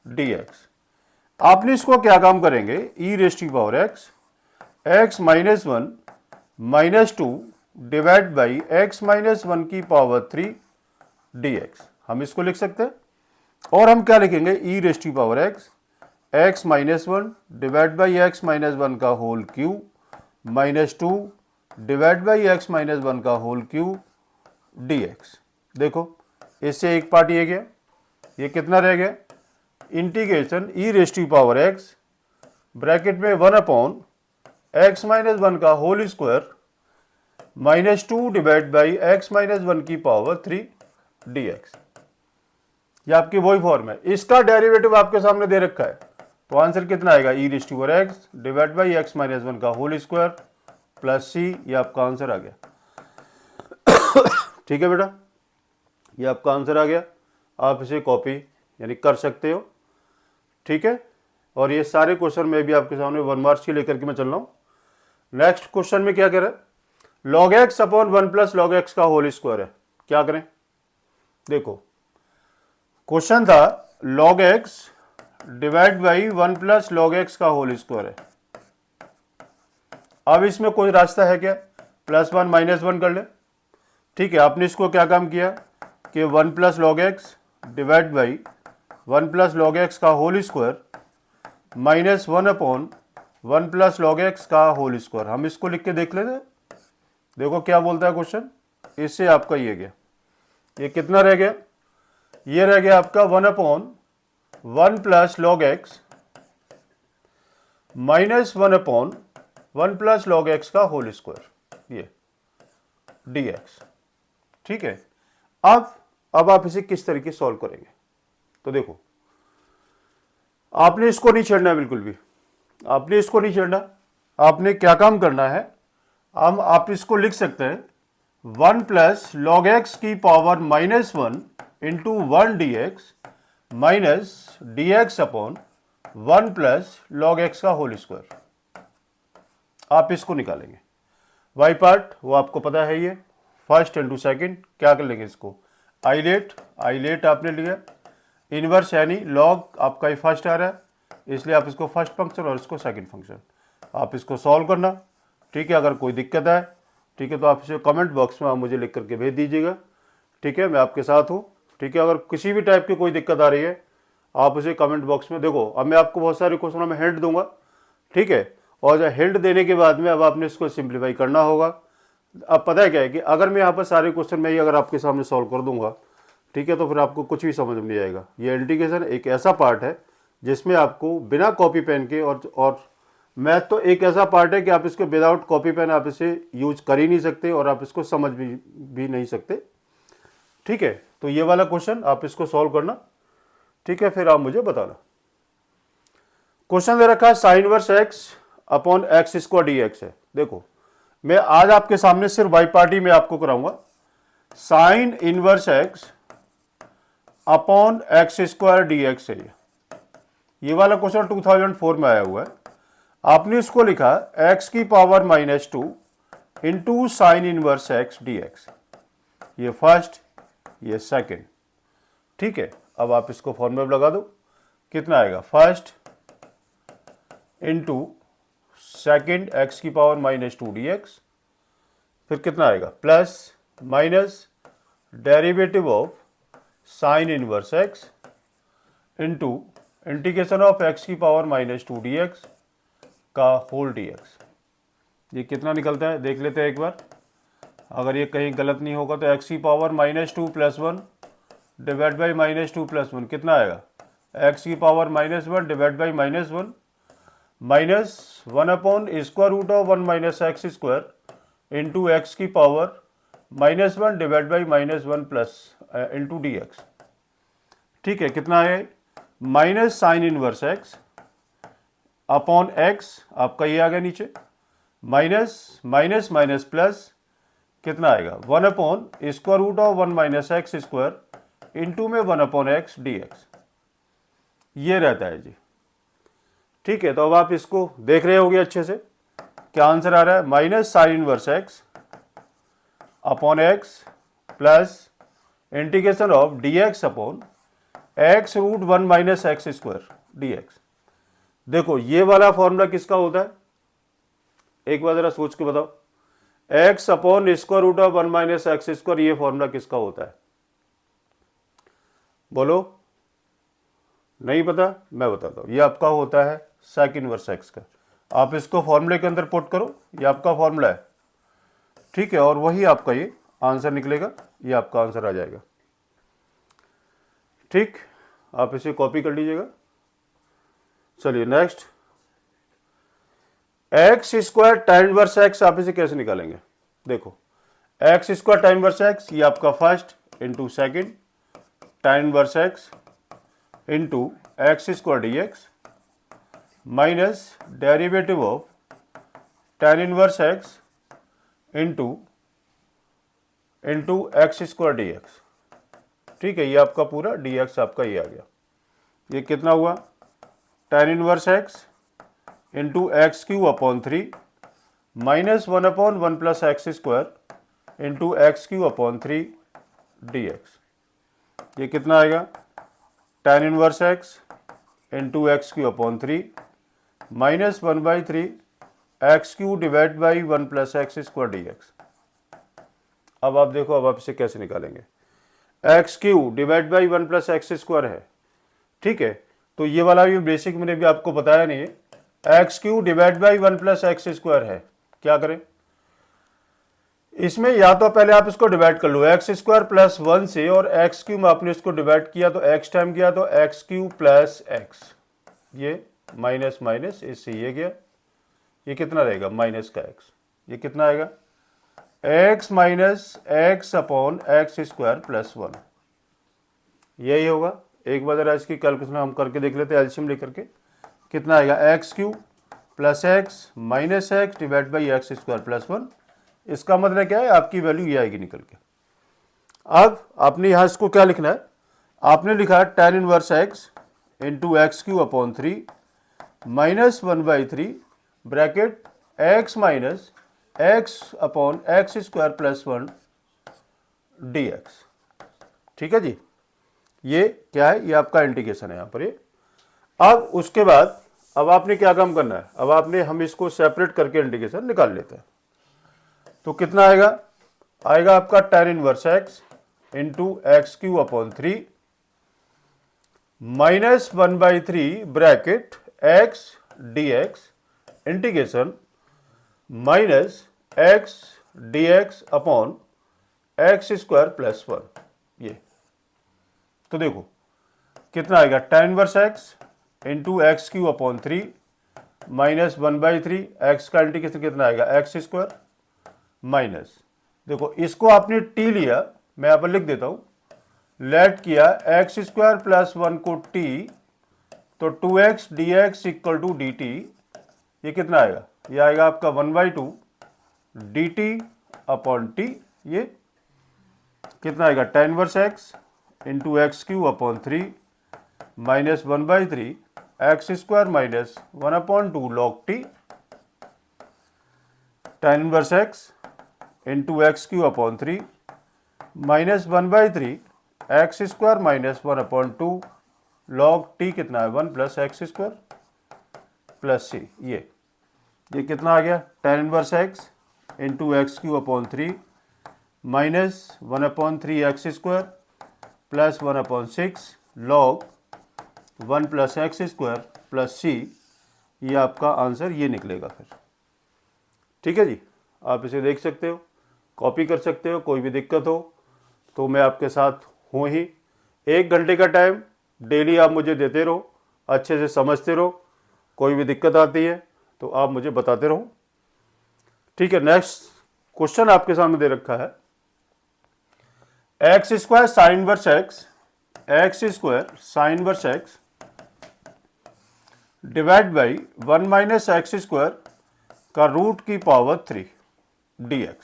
Speaker 1: dx। आपने इसको क्या काम करेंगे, e raise to power x minus 1 minus 2 divide by x minus 1 की पावर 3 dx, हम इसको लिख सकते हैं। और हम क्या लिखेंगे, e raise to power x minus 1 divide by x minus 1 का whole cube minus 2 divide by x minus 1 का होल क्यूब dx। देखो इससे एक पार्ट ये गया, ये कितना रह गया, integration e raise to power x bracket में 1 अपॉन एक्स माइनस 1 का whole square minus 2 divide by x minus 1 की पावर 3 dx। ये आपकी वही फॉर्म है, इसका डेरिवेटिव आपके सामने दे रखा है, तो आंसर कितना आएगा, e raise to power x divide by x minus 1 का होल स्क्वायर प्लस सी, ये आपका आंसर आ गया। ठीक है बेटा, ये आपका आंसर आ गया, आप इसे कॉपी यानी कर सकते हो। ठीक है, और ये सारे क्वेश्चन में भी आपके सामने 1 मार्क्स के लेकर के मैं चल रहा हूँ। नेक्स्ट क्वेश्चन में क्या कह रहा है, log x upon 1 plus log x का होल स्क्वायर है, क्या करें। देखो क्वेश्चन था log x divide by 1 plus log x का होल स्क्वायर है। अब इसमें कोई रास्ता है क्या, +1 -1 कर ले, ठीक है, आपने इसको क्या काम किया कि 1 plus log x divide by 1 plus log x का whole square minus 1 upon 1 plus log x का होल स्क्वायर। हम इसको लिख के देख लेते हैं, देखो क्या बोलता है क्वेश्चन। इससे आपका ये गया, ये कितना रह गया, ये रह गया आपका 1 upon 1 plus log x minus 1 upon 1 plus log x का होल स्क्वायर, ये dx। ठीक है, अब आप इसे किस तरीके सॉल्व करेंगे, तो देखो आपने इसको नहीं छेड़ना है, बिल्कुल भी आपने इसको नहीं छेड़ना। आपने क्या काम करना है, आप इसको लिख सकते हैं 1 प्लस लॉग एक्स की power minus 1 into 1 D x minus D x upon 1 plus log x का होल स्क्वायर। आप इसको निकालेंगे, वाई पार्ट वो आपको पता है, ये फर्स्ट इंटू सेकेंड। क्या कर लेंगे इसको, आइलेट आपने लिया, इनवर्स यानी लॉग आपका ये फर्स्ट आ रहा है, इसलिए आप इसको फर्स्ट फंक्शन और इसको सेकंड फंक्शन, आप इसको सॉल्व करना। ठीक है, अगर कोई दिक्कत आए, ठीक है, तो आप इसे कमेंट बॉक्स में आप मुझे लिख करके भेज दीजिएगा। ठीक है, मैं आपके साथ हूँ। ठीक है, अगर किसी भी टाइप की कोई दिक्कत आ रही है आप उसे कमेंट बॉक्स में, देखो अब मैं आपको बहुत सारे क्वेश्चनों में हिंट दूंगा। ठीक है, और जो हिंट देने के बाद में अब आपने इसको सिंप्लीफाई करना होगा। अब पता है क्या है कि अगर मैं यहाँ पर सारे क्वेश्चन में ही अगर आपके सामने सॉल्व कर दूंगा, ठीक है, तो फिर आपको कुछ भी समझ में नहीं आएगा। ये इंटीग्रेशन एक ऐसा पार्ट है जिसमें आपको बिना कॉपी पेन के, और मैथ तो एक ऐसा पार्ट है कि आप इसको विदाउट कॉपी पेन आप इसे यूज कर ही नहीं सकते और आप इसको समझ भी नहीं सकते। ठीक है, तो ये वाला क्वेश्चन आप इसको सॉल्व करना। ठीक है, फिर आप मुझे बताना। क्वेश्चन दे रखा है sign inverse x upon x square d x है। देखो मैं आज आपके सामने सिर्फ वाई पार्टी में आपको कराऊंगा। Sign inverse x upon x square d x है, ये वाला क्वेश्चन 2004 में आया हुआ है। आपने इसको लिखा एक्स की power minus 2 into sine inverse x d x, ये फर्स्ट ये सेकेंड। ठीक है, अब आप इसको फॉर्मूला में लगा दो, कितना आएगा, फर्स्ट इंटू सेकेंड एक्स की पावर माइनस 2 डी एक्स, फिर कितना आएगा plus minus derivative of sign inverse x into integration of x की पावर माइनस 2 डी एक्स का होल डी एक्स। ये कितना निकलता है देख लेते हैं एक बार, अगर ये कहीं गलत नहीं होगा तो एक्स की power minus 2 plus 1 divide by minus 2 plus 1 कितना आएगा, एक्स की power minus 1 divide by minus 1 minus 1 upon square root of 1 minus x square into x की power minus 1 divide by minus 1 plus into d x. ठीक है, कितना है, minus sine inverse x upon x, आपका ये आ गया नीचे, माइनस माइनस माइनस प्लस कितना आएगा 1 upon square root of 1 minus x square into में 1 अपॉन एक्स डी एक्स, ये रहता है जी। ठीक है, तो अब आप इसको देख रहे होंगे अच्छे से, क्या आंसर आ रहा है, minus sine inverse x upon x plus integration of d x upon x root 1 minus x square d x. देखो ये वाला फॉर्मूला किसका होता है, एक बार जरा सोच के बताओ, x upon square root of 1 minus x square, ये फॉर्मूला किसका होता है, बोलो, नहीं पता, मैं बताता हूं, ये आपका होता है सेक इनवर्स एक्स का। आप इसको फॉर्मूले के अंदर पुट करो, ये आपका फॉर्मूला है। ठीक है, और वही आपका ये आंसर निकलेगा, ये आपका आंसर आ जाएगा। ठीक, आप इसे कॉपी कर लीजिएगा। चलिए next, x square tan inverse x, आप इसे कैसे निकालेंगे, देखो x square tan inverse x, ये आपका first into second tan inverse x into x square d x minus derivative of tan inverse x into x square d x. ठीक है, ये आपका पूरा डी एक्स आपका ये आ गया, ये कितना हुआ, tan inverse x into x Q upon 3 minus 1 upon 1 plus x square into x Q upon 3 D x, ये कितना आएगा, tan inverse x into x Q upon 3 minus 1/3 x Q divide by 1 plus x square d x. अब आप देखो, अब आप इसे कैसे निकालेंगे। X Q divide by 1 plus x square है, ठीक है। तो ये वाला भी बेसिक मैंने भी आपको बताया नहीं है। X Q divide by 1 plus x square है, क्या करें इसमें, या तो पहले आप इसको डिवाइड कर लो एक्स स्क्वायर प्लस 1 से, और एक्स क्यू में आपने इसको डिवाइड किया तो एक्स टाइम किया तो एक्स क्यू प्लस एक्स, ये माइनस माइनस इससे ये गया, ये कितना रहेगा माइनस का एक्स, ये कितना आएगा x minus x upon x square plus 1, यही होगा। एक बार जरा इसकी कैलकुलेशन हम करके देख लेते हैं एलसीएम लेकर के, कितना आएगा x Q plus x minus x divide by x square plus 1। इसका मतलब क्या है, आपकी वैल्यू ये आएगी निकल के। अब आपने यहां इसको क्या लिखना है, आपने लिखा है tan inverse x into x Q upon 3 minus 1/3 bracket x minus x upon x square plus 1 dx, ठीक है जी। ये क्या है, ये आपका इंटीग्रेशन है यहाँ पर ये। अब उसके बाद अब आपने क्या काम करना है, अब आपने हम इसको सेपरेट करके इंटीग्रेशन निकाल लेते हैं। तो कितना आएगा, आएगा आपका tan inverse x into x Q upon 3 minus 1/3 bracket x dx integration minus x dx upon x square plus 1, ये। तो देखो कितना आएगा tan inverse x into x Q upon 3 minus 1/3 x का इंटीग्रेशन कितना आएगा एक्स स्क्वायर माइनस, देखो इसको आपने t लिया, मैं यहाँ पर लिख देता हूं, लेट किया एक्स स्क्वायर प्लस 1 को t, तो 2x dx equal to dt, ये कितना आएगा, ये आएगा आपका 1/2 dt अपॉन t, ये कितना आएगा tan inverse x into x Q upon 3 minus 1/3 x square minus 1/2 log t, tan inverse x into x Q upon 3 minus 1/3 x square minus 1/2 log t, कितना है 1 plus x square plus c, ये कितना आ गया tan inverse x into x Q upon 3 minus 1/3 x square plus 1/6 log 1 plus x square plus c, ये आपका answer ये निकलेगा फिर, ठीक है जी। आप इसे देख सकते हो, कॉपी कर सकते हो, कोई भी दिक्कत हो तो मैं आपके साथ हूँ ही। 1 घंटे का टाइम डेली आप मुझे देते रहो, अच्छे से समझते रहो, कोई भी दिक्कत आती है तो आप मुझे बताते रहो, ठीक है। नेक्स्ट क्वेश्चन आपके सामने दे रखा है, x square sine inverse x, x square sine inverse x divide by 1 minus x square का रूट की पावर 3 dx,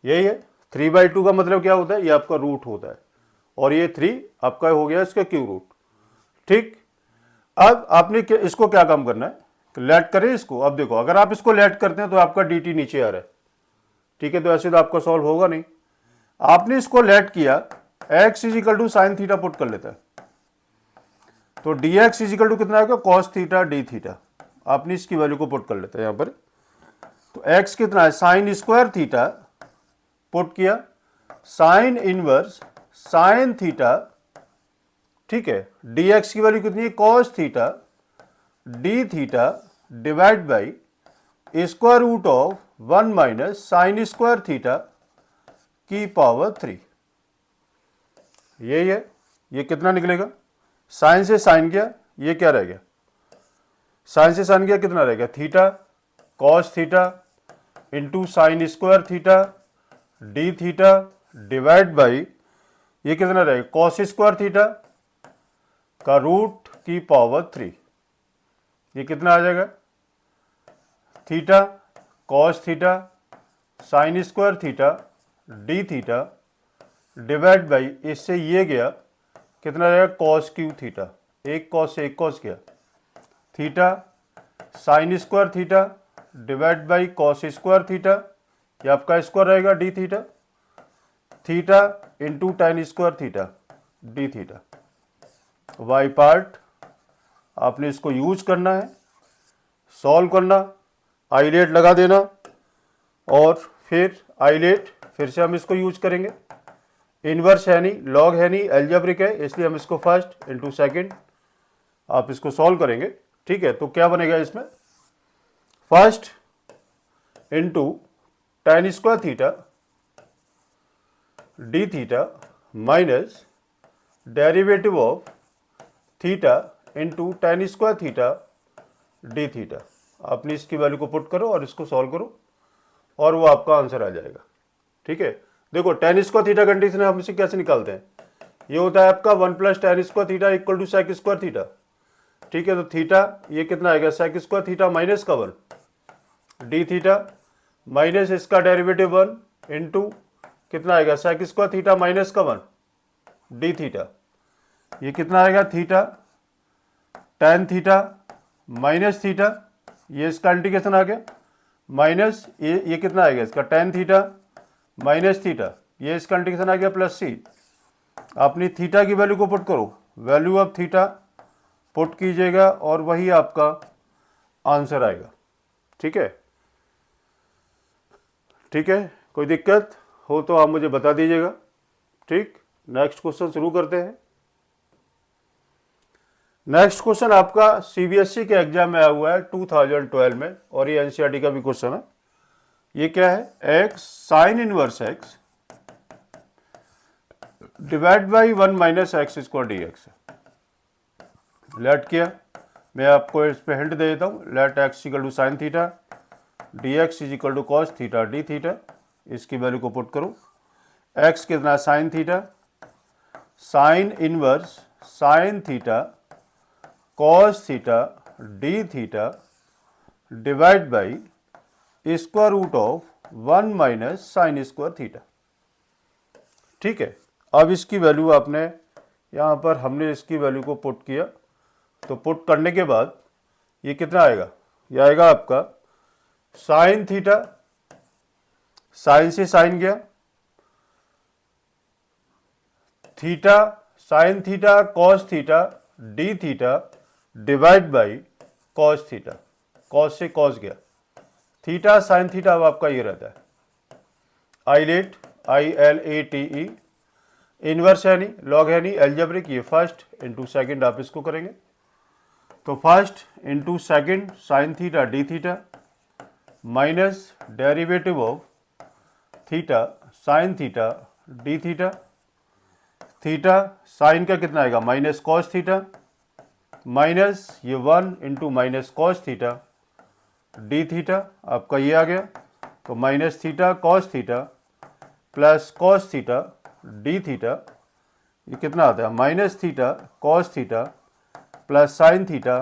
Speaker 1: यही है। 3/2 का मतलब क्या होता है, ये आपका रूट होता है, और ये 3 आपका हो गया इसका क्यू रूट, ठीक। अब आपने इसको क्या काम करना है, लेट करें इसको। अब देखो अगर आप इसको लेट करते हैं तो आपका dt नीचे आ रहा है, ठीक है, तो ऐसे तो आपका सॉल्व होगा नहीं। आपने इसको लेट किया, x equal to sine theta put कर लेता है, तो dx इजिकल टू कितना आएगा कॉस थीटा डी थीटा, आपने इसकी वैल्यू को पुट कर लेते हैं यहां पर। तो x कितना है साइन स्क्वायर थीटा पुट किया, साइन इनवर्स साइन थीटा, ठीक है, dx की वैल्यू कितनी है cos theta d theta divide by square root of 1 minus sine square theta की पावर 3, यही है। ये कितना निकलेगा, साइन से साइन गया, ये क्या रह गया, साइन से साइन गया कितना रहेगा theta cos theta into sine square theta d theta divide by ये कितना रहेगा कॉस स्क्वायर थीटा का रूट की पावर 3, ये कितना आ जाएगा theta cos theta sine square theta d theta divide by, इससे ये गया कितना रहेगा कॉस क्यू थीटा, एक कॉस से एक कॉस गया, theta sine square theta divide by cos square theta, ये आपका स्क्वायर रहेगा D theta, theta into tan square theta d theta. Y part आपने इसको यूज करना है, सॉल्व करना, आइलेट लगा देना, और फिर आइलेट फिर से हम इसको यूज करेंगे, इनवर्स है नहीं, लॉग है नहीं, एल्जेब्रिक है, इसलिए हम इसको फर्स्ट इंटू सेकेंड आप इसको सॉल्व करेंगे। ठीक है, तो क्या बनेगा इसमें, first into tan square theta d theta minus derivative of theta into tan square theta d theta. आपने इसकी वैल्यू को पुट करो और इसको सॉल्व करो और वो आपका आंसर आ जाएगा। ठीक है, देखो tan स्क्वायर थीटा कंडीशन हम इसे कैसे निकालते हैं, ये होता है आपका 1 + tan square theta equal to sec square theta. ठीक है, तो थीटा ये कितना आएगा, सेक स्क्वायर थीटा माइनस का 1 डी थीटा माइनस इसका डेरिवेटिव 1 इंटू कितना आएगा, सेक स्क्वायर थीटा माइनस का 1 डी थीटा। ये कितना आएगा, theta tan theta minus theta, ये इसका इंटीग्रेशन आ गया, माइनस ये कितना आएगा इसका tan थीटा माइनस थीटा, ये इसका इंटीग्रेशन आ गया प्लस सी। अपनी थीटा की वैल्यू को पुट करो, वैल्यू ऑफ थीटा पुट कीजिएगा और वही आपका आंसर आएगा। ठीक है, ठीक है, कोई दिक्कत हो तो आप मुझे बता दीजिएगा। ठीक, नेक्स्ट क्वेश्चन शुरू करते हैं। नेक्स्ट क्वेश्चन आपका सीबीएसई के एग्जाम में आया हुआ है 2012 में और ये एनसीईआरटी का भी क्वेश्चन है। ये क्या है, x sine inverse x divide by 1 minus x square d x. Let किया, मैं आपको इस पे हिंट दे देता हूँ, let x equal to sine theta d x is equal to cos theta d theta. इसकी वैल्यू को पुट करो, x कितना sine theta, sine inverse sine theta cos theta d theta divide by square root of 1 minus sine square theta. ठीक है, अब इसकी value आपने यहाँ पर हमने इसकी वैल्यू को पुट किया, तो पुट करने के बाद ये कितना आएगा, ये आएगा आपका साइन थीटा, साइन से साइन गया, theta sine theta cos theta d theta divide by cos theta, cos से कॉस गया, थीटा साइन थीटा अब आपका ये रहता है आइलेट ILATE, इनवर्स है नहीं, लॉग है नहीं, एल्जेब्रिक, ये फर्स्ट इंटू सेकेंड आप इसको करेंगे, तो first into second sine theta d theta minus derivative of theta sine theta d theta, theta sine का कितना आएगा माइनस कॉस थीटा माइनस ये 1 into minus cos theta d theta आपका ये आ गया, तो minus theta cos theta plus cos theta d theta, ये कितना आता है minus theta cos theta plus sine theta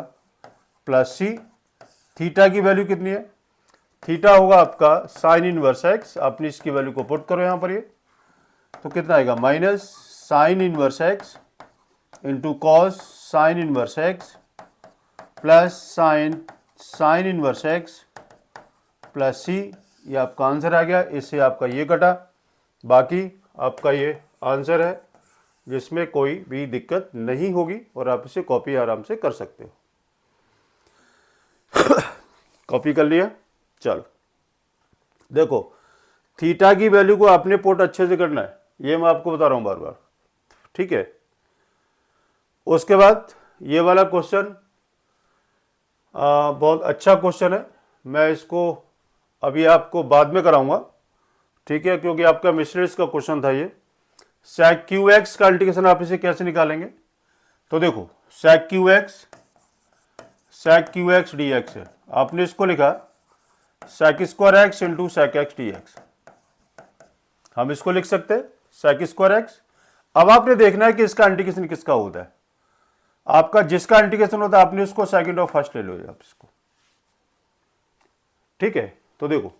Speaker 1: plus c. Theta की वैल्यू कितनी है, थीटा होगा आपका साइन इनवर्स एक्स, आपने इसकी वैल्यू को पुट करो यहाँ पर, ये तो कितना आएगा minus sine inverse x into cos sine inverse x plus sine inverse x plus c. ये आपका आंसर आ गया, इससे आपका ये कटा, बाकी आपका ये आंसर है जिसमें कोई भी दिक्कत नहीं होगी और आप इसे कॉपी आराम से कर सकते हो। कॉपी कर लिया, चलो देखो थीटा की वैल्यू को आपने पुट अच्छे से करना है, ये मैं आपको बता रहा हूं बार बार। ठीक है, उसके बाद ये वाला क्वेश्चन बहुत अच्छा क्वेश्चन है, मैं इसको अभी आपको बाद में कराऊंगा। ठीक है, क्योंकि आपका मिस्ट्रेस का क्वेश्चन था ये। sec क्यू एक्स का इंटीग्रेशन आप इसे कैसे निकालेंगे, तो देखो sec Q x d x है, आपने इसको लिखा sec square x into sec x d x, हम इसको लिख सकते हैं sec स्क्वायर एक्स। अब आपने देखना है कि इसका इंटीग्रेशन किसका होता है, आपका जिसका इंटीग्रेशन होता है आपने उसको सेकंड और फर्स्ट ले लो आप इसको। ठीक है, तो देखो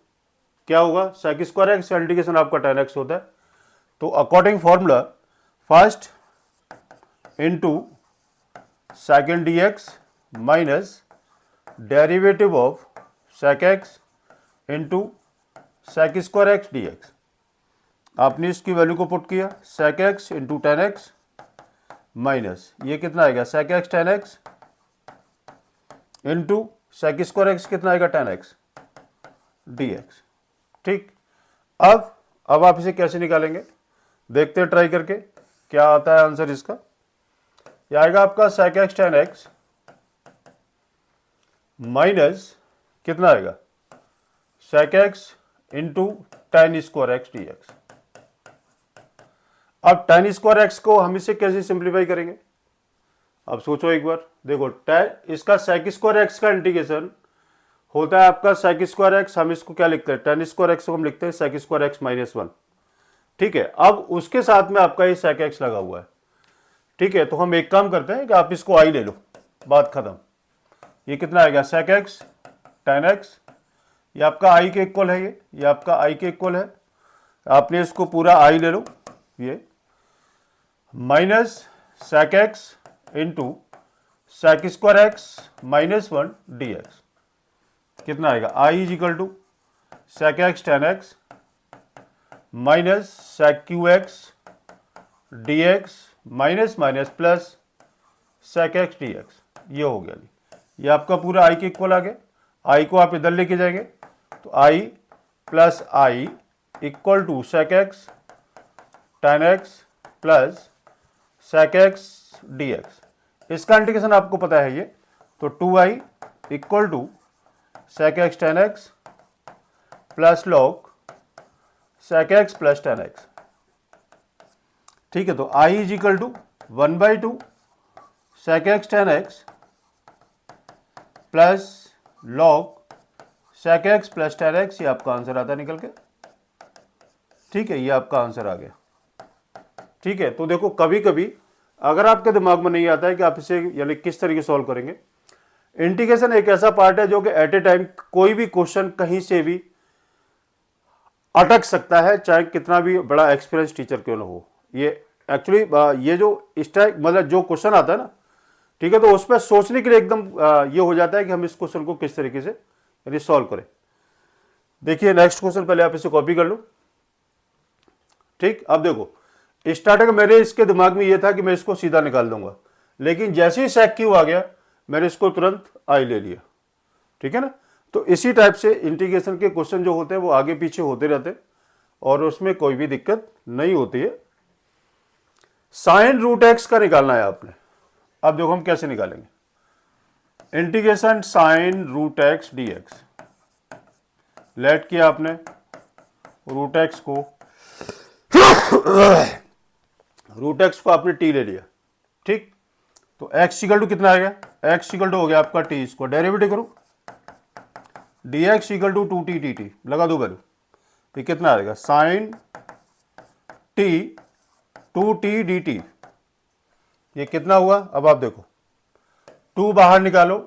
Speaker 1: क्या होगा, sec स्क्वायर एक्स का इंटीग्रेशन आपका tan एक्स होता है, तो according formula first into second d x minus derivative of sec x into sec square x d x. आपने इसकी वैल्यू को पुट किया, sec x into tan x minus ये कितना आएगा sec x tan x into sec square x कितना आएगा tan x d x. ठीक, अब अब आप इसे कैसे निकालेंगे, देखते हैं ट्राई करके क्या आता है आंसर इसका। यह आएगा आपका sec x tan x minus कितना आएगा sec x into tan square x dx। अब tan स्क्वायर x को हम इसे कैसे सिंप्लीफाई करेंगे, अब सोचो एक बार, देखो tan इसका sec स्क्वायर x का इंटीग्रेशन होता है आपका sec स्क्वायर x, हम इसको क्या लिखते हैं tan स्क्वायर x को हम लिखते हैं sec स्क्वायर x माइनस 1। ठीक है, अब उसके साथ में आपका ये sec x लगा हुआ है। ठीक है, तो हम एक काम करते हैं कि आप इसको i ले लो, बात खत्म। ये कितना आएगा sec x tan x, ये आपका i के इक्वल है, ये आपका i के इक्वल है। आपने इसको पूरा i ले लो, ये minus sec x into sec square x minus 1 dx। कितना आएगा i is equal to sec x tan x minus sec q x dx minus minus plus sec x dx। ये हो गया जी, ये आपका पूरा i के इक्वल आ गया। i को आप इधर लेके जाएंगे तो i plus i equal to sec x tan x plus sec x dx। इसका इंटीग्रेशन आपको पता है ये, तो 2i equal to sec x tan x plus log sec x plus tan x। ठीक है, तो i is equal to 1/2 sec x tan x plus log sec x plus tan x। ये आपका आंसर आता निकल के। ठीक है, ये आपका आंसर आ गया। ठीक है, तो देखो कभी कभी अगर आपके दिमाग में नहीं आता है कि आप इसे यानी किस तरीके सॉल्व करेंगे, इंटीग्रेशन एक ऐसा पार्ट है जो कि एट ए टाइम कोई भी क्वेश्चन कहीं से भी अटक सकता है, चाहे कितना भी बड़ा एक्सपीरियंस टीचर क्यों ना हो। ये एक्चुअली ये जो इस टाइप मतलब जो क्वेश्चन आता है ना, ठीक है, तो उस पर सोचने के लिए एकदम ये हो जाता है कि हम इस क्वेश्चन को किस तरीके से यानी सॉल्व करें। देखिए नेक्स्ट क्वेश्चन, पहले आप इसे कॉपी कर लो। ठीक, अब देखो स्टार्टिंग मेरे इसके दिमाग में ये था कि मैं इसको सीधा निकाल दूंगा, लेकिन जैसे ही sec q आ गया मैंने इसको तुरंत i ले लिया। ठीक है ना, तो इसी टाइप से इंटीग्रेशन के क्वेश्चन जो होते हैं वो आगे पीछे होते रहते हैं और उसमें कोई भी दिक्कत नहीं होती है। साइन रूट एक्स का निकालना है आपने। अब देखो हम कैसे निकालेंगे, integration sine root x d x. Let किया आपने रूट एक्स को रूट एक्स को आपने टी ले लिया। ठीक, तो एक्स इक्वल टू कितना आएगा, एक्स इक्वल टू हो गया आपका टी, इसको डेरिवेटिव करो d x equal to 2t dt, लगा दो वैल्यू, ये कितना आएगा साइन टी 2t dt। ये कितना हुआ, अब आप देखो 2 बाहर निकालो,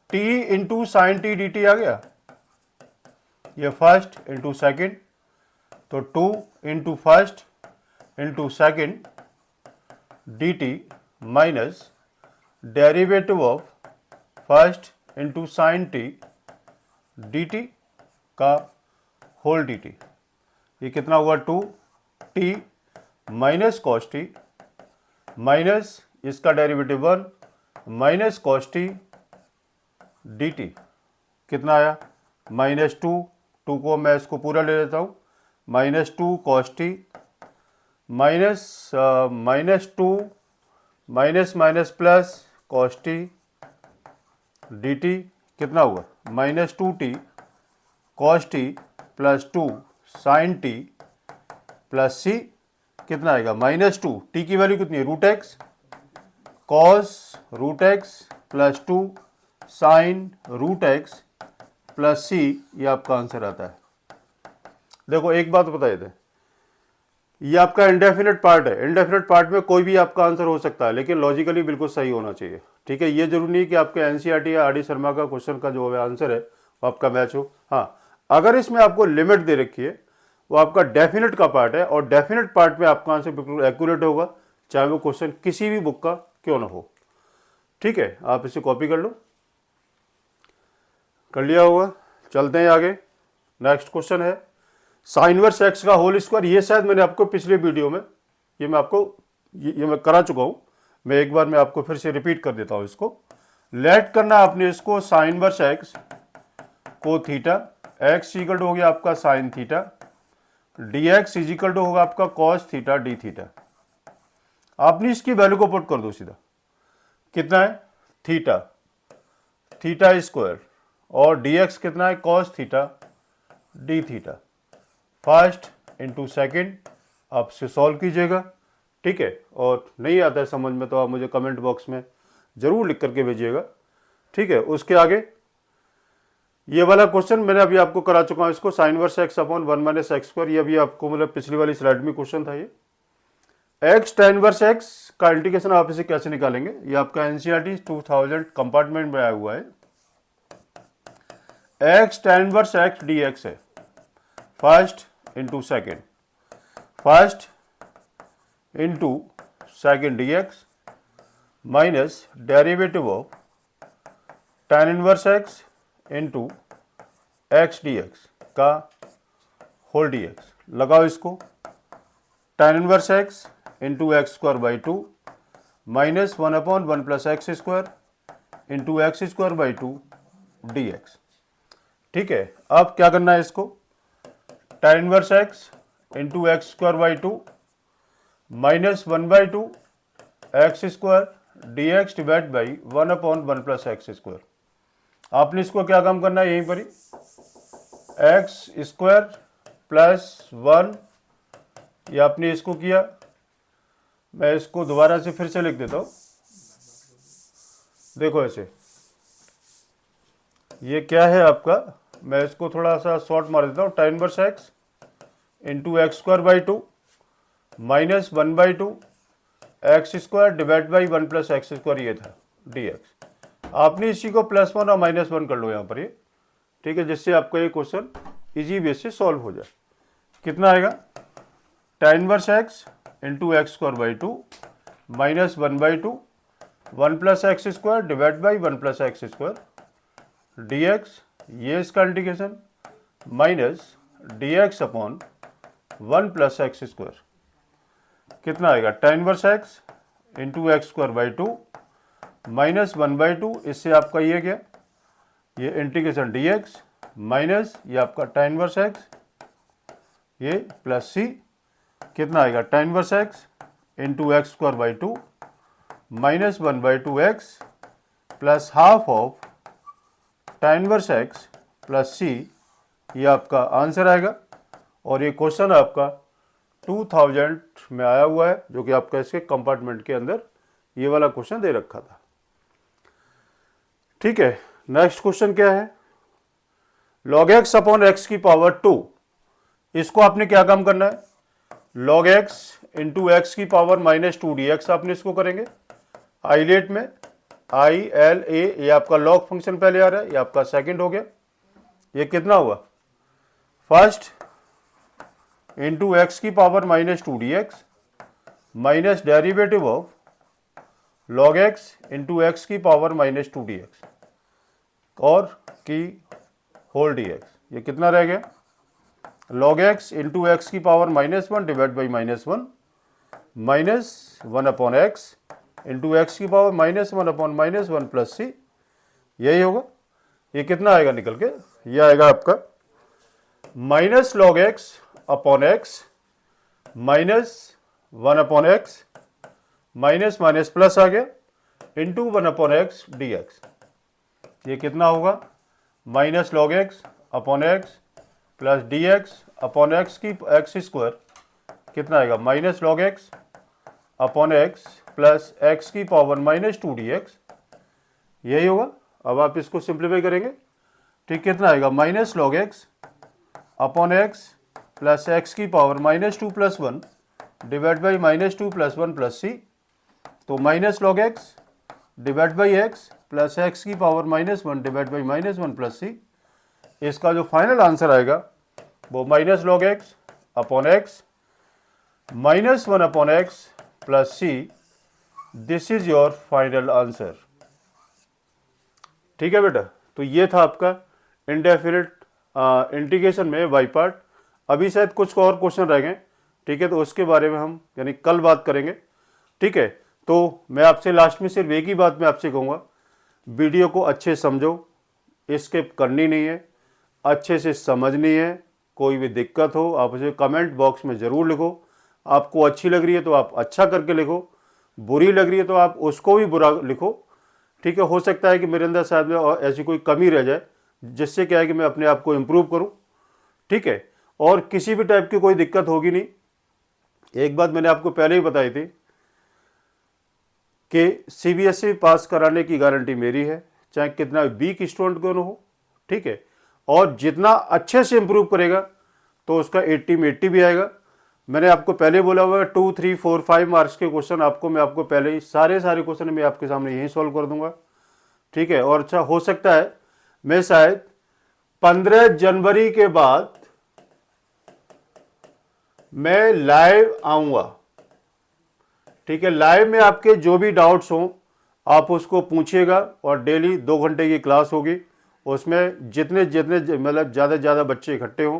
Speaker 1: t into sine t d t आ गया, ये फर्स्ट इंटू सेकेंड, तो 2 into first into second dt minus derivative of first into sine t dt का होल dt। ये कितना हुआ 2t minus cos t minus इसका derivative 1 minus cos t dt। कितना आया -2 को मैं इसको पूरा ले लेता हूँ, -2 cos t -2 minus minus plus cos t d t. कितना हुआ -2t cos t plus 2 sine t plus c. कितना आएगा -2, टी की वैल्यू कितनी है root x, cos root x plus 2 sine root x plus c. ये आपका आंसर आता है। देखो एक बात बताए थे, ये आपका इंडेफिनेट पार्ट है, इंडेफिनेट पार्ट में कोई भी आपका आंसर हो सकता है, लेकिन लॉजिकली बिल्कुल सही होना चाहिए। ठीक है, ये जरूरी नहीं कि आपके एनसीईआरटी या आर.डी. शर्मा का क्वेश्चन का जो आंसर है वो आपका मैच हो। हाँ, अगर इसमें आपको लिमिट दे रखी है वो आपका डेफिनेट का पार्ट है, और डेफिनेट पार्ट में आपका आंसर बिल्कुल एक्यूरेट होगा, चाहे वो क्वेश्चन किसी भी बुक का क्यों ना हो। ठीक है, आप इसे कॉपी कर लो, कर लिया होगा। चलते हैं आगे, नेक्स्ट क्वेश्चन है साइन इनवर्स एक्स का होल स्क्वायर। ये शायद मैंने आपको पिछले वीडियो में ये मैं करा चुका हूं, मैं एक बार मैं आपको फिर से रिपीट कर देता हूं। इसको लेट करना आपने, इसको साइन इनवर्स एक्स को थीटा, एक्स इक्वल टू हो गया आपका sine theta d x equal to होगा आपका कॉस थीटा डी थीटा। आपने इसकी वैल्यू को पुट कर दो सीधा, कितना है थीटा, थीटा स्क्वायर, और डी एक्स कितना है cos theta d theta. First into second आपसे सॉल्व कीजिएगा, ठीक है। और नहीं आता है समझ में तो आप मुझे कमेंट बॉक्स में ज़रूर लिख करके भेजिएगा, ठीक है। उसके आगे ये वाला क्वेश्चन मैंने अभी आपको करा चुका हूँ, इसको sine verse x upon 1 minus x square, ये अभी आपको मतलब पिछली वाली स्लाइड में क्वेश्चन था। ये एक्स tan वर्स एक्स का इंटीग्रेशन आप इसे कैसे निकालेंगे, ये आपका एनसीईआरटी 2000 कंपार्टमेंट में आया हुआ है। X tan verse x d x है, first into second, first into second d x minus derivative of tan inverse x into x d x का होल डी एक्स। लगाओ इसको, tan inverse x into x square by 2 minus 1 upon 1 plus x square into x square by 2 d x, ठीक है। अब क्या करना है इसको, tan inverse x into x square by 2 minus 1 by 2 x square d x divide by 1 upon 1 plus x square. आपने इसको क्या काम करना है, यहीं पर ही एक्स स्क्वायर प्लस 1, ये आपने इसको किया। मैं इसको दोबारा से फिर से लिख देता हूं, देखो ऐसे, ये क्या है आपका, मैं इसको थोड़ा सा शॉर्ट मार देता हूँ, tan inverse x into x square by 2 minus 1 by 2 x square divide by 1 plus x square, ये था डी एक्स। आपने इसी को +1 और -1 कर लो यहाँ पर, ये ठीक है, जिससे आपका ये क्वेश्चन इजी वे से सॉल्व हो जाए। कितना आएगा, tan inverse x into x square by 2 minus 1 by 2 1 plus x square divide by 1 plus x square d x, ये इसका integration minus D x upon 1 plus x square. कितना आएगा, tan inverse x into x square by 2 minus 1 by 2, इससे आपका ये क्या, ये integration d x minus ये आपका tan इनवर्स एक्स, ये प्लस सी, कितना आएगा, tan inverse x into x square by 2 minus 1 by 2 x plus half of tan inverse x plus c, ये आपका आंसर आएगा। और ये क्वेश्चन आपका 2000 में आया हुआ है, जो कि आपका इसके कंपार्टमेंट के अंदर ये वाला क्वेश्चन दे रखा था, ठीक है। नेक्स्ट क्वेश्चन क्या है, log x अपॉन एक्स की पावर 2, इसको आपने क्या काम करना है, log x इंटू एक्स की पावर माइनस 2 डी एक्स आपने इसको करेंगे। आइलेट में आई एल ए, ये आपका log फंक्शन पहले आ रहा है, ये आपका सेकंड हो गया। ये कितना हुआ, फर्स्ट इंटू एक्स की power minus 2 d x minus derivative of log x into x की पावर माइनस 2 डी एक्स और की होल डी एक्स। ये कितना रह गया, log x इंटू एक्स की power -1 divide by -1 minus 1 upon x into x की पावर -1 अपॉन -1 प्लस सी, यही होगा। ये कितना आएगा निकल के, ये आएगा आपका minus log x upon x minus 1 upon x minus minus plus आ गया into 1 upon x d x. ये कितना होगा, minus log x upon x plus d x upon x की एक्स स्क्वायर, कितना आएगा, minus log x upon x plus x की power minus 2 d x, यही होगा। अब आप इसको सिंप्लीफाई करेंगे, ठीक, कितना आएगा, minus log x upon x plus x की power -2 plus 1 divide by -2 plus 1 plus c, तो minus log x divide by x plus x की power -1 divide by -1 plus c. इसका जो फाइनल आंसर आएगा वो minus log x upon x -1 upon x plus c, this is your final answer, ठीक है बेटा। तो ये था आपका इंडेफिनिट इंटीग्रेशन में वाई पार्ट। अभी शायद कुछ और क्वेश्चन रह गए, ठीक है, तो उसके बारे में हम यानी कल बात करेंगे, ठीक है। तो मैं आपसे लास्ट में सिर्फ एक ही बात मैं आपसे कहूँगा, वीडियो को अच्छे समझो, स्किप करनी नहीं है, अच्छे से समझनी है, कोई भी दिक्कत हो आप उसे कमेंट बॉक्स में ज़रूर लिखो। आपको अच्छी लग रही है तो आप अच्छा करके लिखो, बुरी लग रही है तो आप उसको भी बुरा लिखो। ठीक है, हो सकता है कि मेरे अंदर शायद में और ऐसी कोई कमी रह जाए जिससे क्या है कि मैं अपने आप को इम्प्रूव करूं। ठीक है, और किसी भी टाइप की कोई दिक्कत होगी नहीं। एक बात मैंने आपको पहले ही बताई थी कि सीबीएसई पास कराने की गारंटी मेरी है, चाहे कितना वीक स्टूडेंट क्यों ना हो। ठीक है, और जितना अच्छे से इम्प्रूव करेगा तो उसका 80 में 80 भी आएगा। मैंने आपको पहले बोला हुआ है 2, 3, 4, 5 मार्क्स के क्वेश्चन मैं आपको पहले ही सारे क्वेश्चन मैं आपके सामने यहीं सॉल्व कर दूंगा। ठीक है, और अच्छा हो सकता है मैं शायद 15 जनवरी के बाद मैं लाइव आऊंगा। ठीक है, लाइव में आपके जो भी डाउट्स हों आप उसको पूछिएगा, और डेली 2 घंटे की क्लास होगी। उसमें जितने जितने मतलब ज़्यादा से ज़्यादा बच्चे इकट्ठे हों,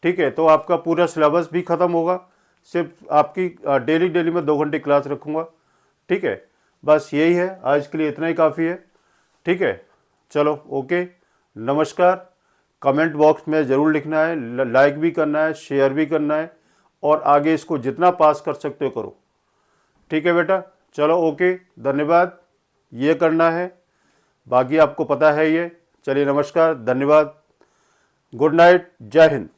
Speaker 1: ठीक है, तो आपका पूरा सिलेबस भी ख़त्म होगा। सिर्फ आपकी डेली डेली में 2 घंटे क्लास रखूँगा। ठीक है, बस यही है, आज के लिए इतना ही काफ़ी है। ठीक है, चलो ओके, नमस्कार। कमेंट बॉक्स में ज़रूर लिखना है, लाइक भी करना है, शेयर भी करना है, और आगे इसको जितना पास कर सकते हो करो। ठीक है बेटा, चलो ओके, धन्यवाद। ये करना है, बाकी आपको पता है ये। चलिए नमस्कार, धन्यवाद, गुड नाइट, जय हिंद।